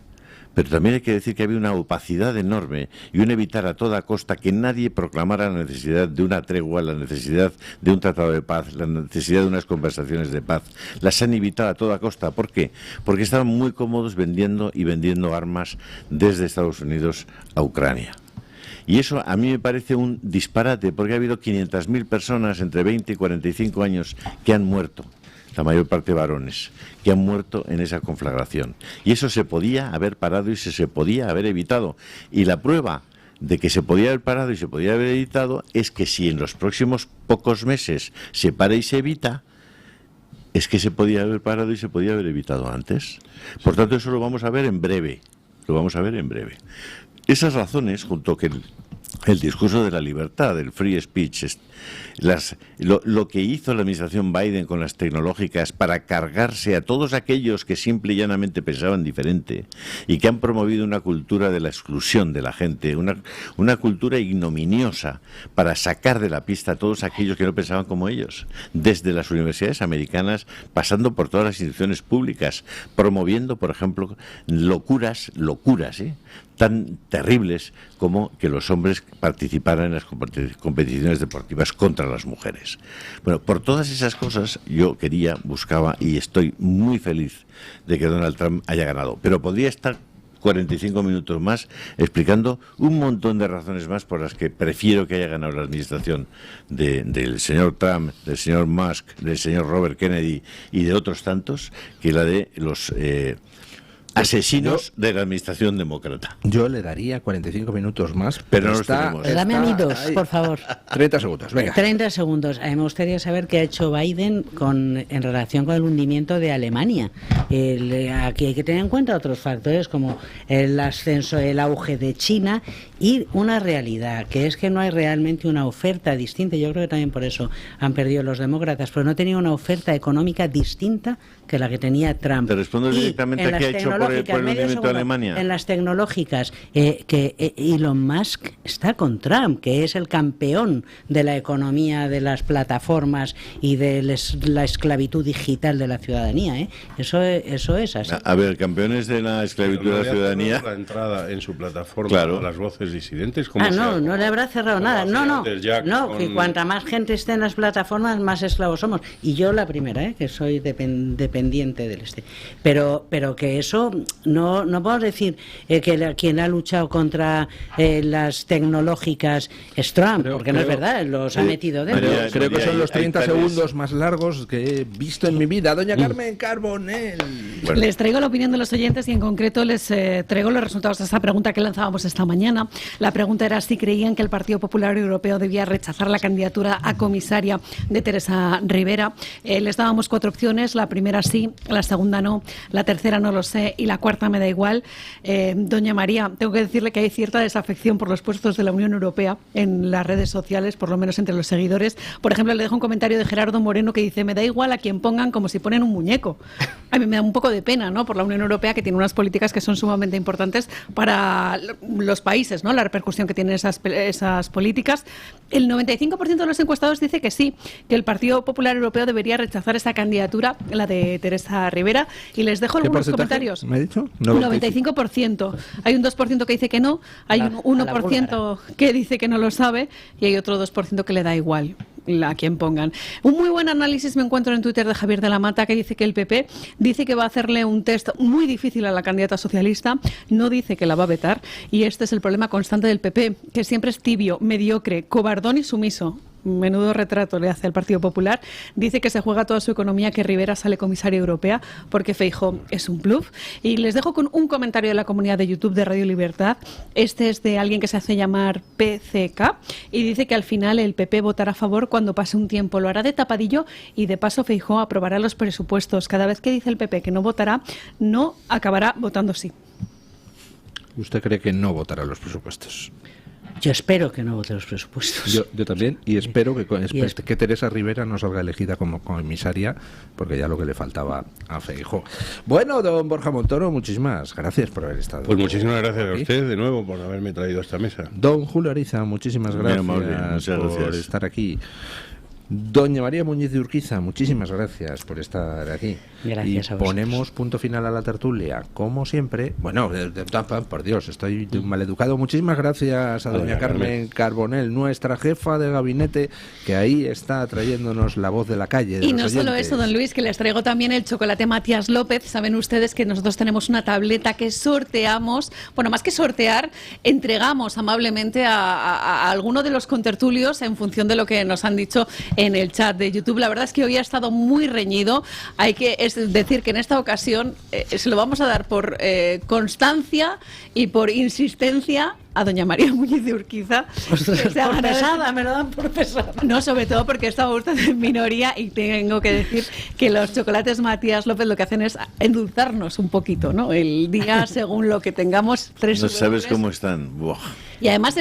Pero también hay que decir que había una opacidad enorme y un evitar a toda costa que nadie proclamara la necesidad de una tregua, la necesidad de un tratado de paz, la necesidad de unas conversaciones de paz. Las han evitado a toda costa. ¿Por qué? Porque estaban muy cómodos vendiendo armas desde Estados Unidos a Ucrania. Y eso a mí me parece un disparate, porque ha habido 500.000 personas entre 20 y 45 años que han muerto, la mayor parte varones, que han muerto en esa conflagración. Y eso se podía haber parado y se podía haber evitado. Y la prueba de que se podía haber parado y se podía haber evitado es que si en los próximos pocos meses se para y se evita, es que se podía haber parado y se podía haber evitado antes. Por tanto, eso lo vamos a ver en breve. Esas razones, junto que el discurso de la libertad, el free speech, lo que hizo la administración Biden con las tecnológicas para cargarse a todos aquellos que simple y llanamente pensaban diferente y que han promovido una cultura de la exclusión de la gente, una cultura ignominiosa para sacar de la pista a todos aquellos que no pensaban como ellos, desde las universidades americanas, pasando por todas las instituciones públicas, promoviendo, por ejemplo, locuras, tan terribles como que los hombres participaran en las competiciones deportivas contra las mujeres. Bueno, por todas esas cosas yo buscaba y estoy muy feliz de que Donald Trump haya ganado, pero podría estar 45 minutos más explicando un montón de razones más por las que prefiero que haya ganado la administración del señor Trump, del señor Musk, del señor Robert Kennedy y de otros tantos, que la de los asesinos de la administración demócrata. Yo le daría 45 minutos más, pero no los tenemos. Dame a mí 2, por favor. 30 segundos, venga. 30 segundos. Me gustaría saber qué ha hecho Biden en relación con el hundimiento de Alemania. Aquí hay que tener en cuenta otros factores como el ascenso, el auge de China y una realidad, que es que no hay realmente una oferta distinta. Yo creo que también por eso han perdido los demócratas, pero no tenía una oferta económica distinta que la que tenía Trump. Te respondo directamente a qué ha hecho por el hundimiento de Alemania. En las tecnológicas, que Elon Musk está con Trump, que es el campeón de la economía de las plataformas y de la esclavitud digital de la ciudadanía. Eso es así. A ver, campeones de la esclavitud de la ciudadanía. La entrada en su plataforma, claro, a las voces disidentes. No le habrá cerrado nada. No, que cuanta más gente esté en las plataformas, más esclavos somos. Y yo la primera, que soy dependiente del Pero que eso no puedo decir que quien ha luchado contra las tecnológicas es Trump, porque no es verdad, los ha metido dentro. Creo que son los 30 segundos más largos que he visto en mi vida. Doña Carmen Carbonell. Bueno. Les traigo la opinión de los oyentes y en concreto les traigo los resultados de esta pregunta que lanzábamos esta mañana. La pregunta era si creían que el Partido Popular Europeo debía rechazar la candidatura a comisaria de Teresa Rivera. Les dábamos 4 opciones, la primera sí, la segunda no, la tercera no lo sé y la cuarta me da igual. Doña María, tengo que decirle que hay cierta desafección por los puestos de la Unión Europea en las redes sociales, por lo menos entre los seguidores. Por ejemplo, le dejo un comentario de Gerardo Moreno que dice: me da igual a quien pongan, como si ponen un muñeco. A mí me da un poco de pena, ¿no?, por la Unión Europea, que tiene unas políticas que son sumamente importantes para los países, ¿no?, la repercusión que tienen esas políticas. El 95% de los encuestados dice que sí, que el Partido Popular Europeo debería rechazar esa candidatura, la de Teresa Rivera, y les dejo algunos comentarios. ¿Me ha dicho? 95%. Hay un 2% que dice que no, hay un 1% que dice que no lo sabe y hay otro 2% que le da igual a quien pongan. Un muy buen análisis me encuentro en Twitter de Javier de la Mata, que dice que el PP dice que va a hacerle un test muy difícil a la candidata socialista, no dice que la va a vetar, y este es el problema constante del PP, que siempre es tibio, mediocre, cobardón y sumiso. Menudo retrato le hace al Partido Popular. Dice que se juega toda su economía que Rivera sale comisaria europea porque Feijóo es un bluff. Y les dejo con un comentario de la comunidad de YouTube de Radio Libertad. Este es de alguien que se hace llamar PCK y dice que al final el PP votará a favor cuando pase un tiempo. Lo hará de tapadillo y de paso Feijóo aprobará los presupuestos. Cada vez que dice el PP que no votará, no acabará votando sí. ¿Usted cree que no votará los presupuestos? Yo espero que no vote los presupuestos. Yo también, y espero que Teresa Rivera no salga elegida como comisaria, porque ya lo que le faltaba a Feijóo. Bueno, don Borja Montoro, muchísimas gracias por haber estado. Pues muchísimas gracias a usted de nuevo por haberme traído a esta mesa. Don Julio Ariza, muchísimas gracias por estar aquí. Doña María Muñiz de Urquiza, muchísimas gracias por estar aquí. Gracias y a vosotros. Ponemos punto final a la tertulia, como siempre. Bueno, por Dios, estoy maleducado. Muchísimas gracias a doña Carmen Carbonell, nuestra jefa de gabinete, que ahí está trayéndonos la voz de la calle. Y no solo eso, don Luis, que les traigo también el chocolate Matías López. Saben ustedes que nosotros tenemos una tableta que sorteamos, bueno, más que sortear, entregamos amablemente a alguno de los contertulios en función de lo que nos han dicho en el chat de YouTube. La verdad es que hoy ha estado muy reñido. Hay que decir que en esta ocasión se lo vamos a dar por constancia y por insistencia a doña María Muñiz de Urquiza. Por pesada, me lo dan por pesada. No, sobre todo porque estaba usted en minoría y tengo que decir que los chocolates Matías López lo que hacen es endulzarnos un poquito, ¿no? El día según lo que tengamos. No sabes cómo están. Buah. Y además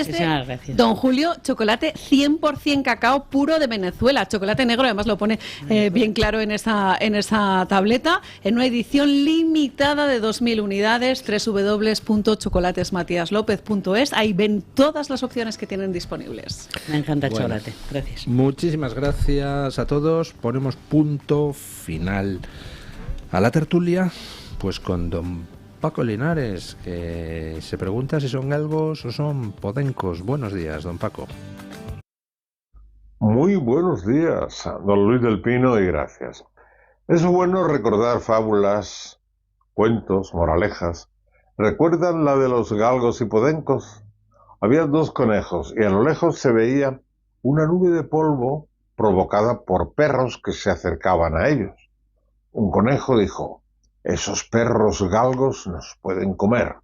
don Julio, chocolate 100% cacao puro de Venezuela, chocolate negro, además lo pone bien claro en esa tableta, en una edición limitada de 2.000 unidades, www.chocolatesmatiaslopez.es. Ahí ven todas las opciones que tienen disponibles. Me encanta el chocolate, gracias. Muchísimas gracias a todos. Ponemos punto final a la tertulia, pues con don Paco Linares, que se pregunta si son galgos o son podencos. Buenos días, don Paco. Muy buenos días, don Luis del Pino, y gracias. Es bueno recordar fábulas, cuentos, moralejas. ¿Recuerdan la de los galgos y podencos? Había dos conejos y a lo lejos se veía una nube de polvo provocada por perros que se acercaban a ellos. Un conejo dijo: «Esos perros galgos nos pueden comer».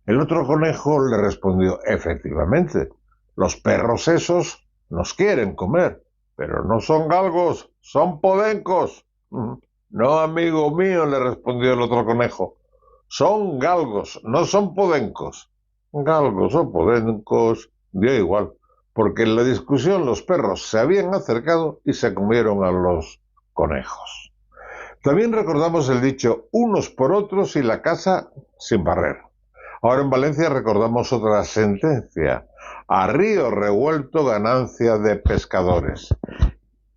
El otro conejo le respondió: «Efectivamente, los perros esos nos quieren comer, pero no son galgos, son podencos». «No, amigo mío», le respondió el otro conejo, «son galgos, no son podencos». Galgos o podencos dio igual, porque en la discusión los perros se habían acercado y se comieron a los conejos. También recordamos el dicho «unos por otros y la casa sin barrer». Ahora en Valencia recordamos otra sentencia: «a río revuelto ganancia de pescadores».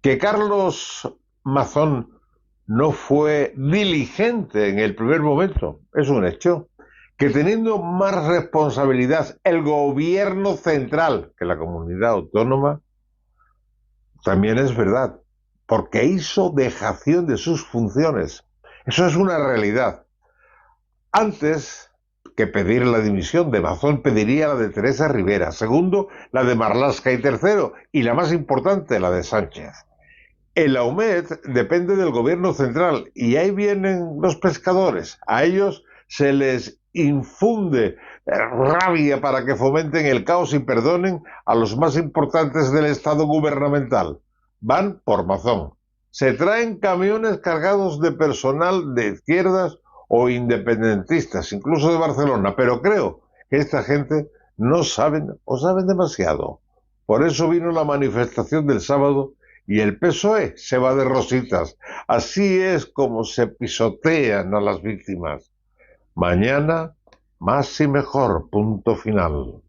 Que Carlos Mazón no fue diligente en el primer momento es un hecho. Que teniendo más responsabilidad el gobierno central que la comunidad autónoma, también es verdad, porque hizo dejación de sus funciones. Eso es una realidad. Antes que pedir la dimisión de Mazón, pediría la de Teresa Rivera, segundo, la de Marlaska, y tercero, y la más importante, la de Sánchez. El AUMET depende del gobierno central, y ahí vienen los pescadores. A ellos se les infunde rabia para que fomenten el caos y perdonen a los más importantes del Estado gubernamental. Van por Mazón. Se traen camiones cargados de personal de izquierdas o independentistas, incluso de Barcelona, pero creo que esta gente no saben o saben demasiado. Por eso vino la manifestación del sábado y el PSOE se va de rositas. Así es como se pisotean a las víctimas. Mañana, más y mejor, punto final.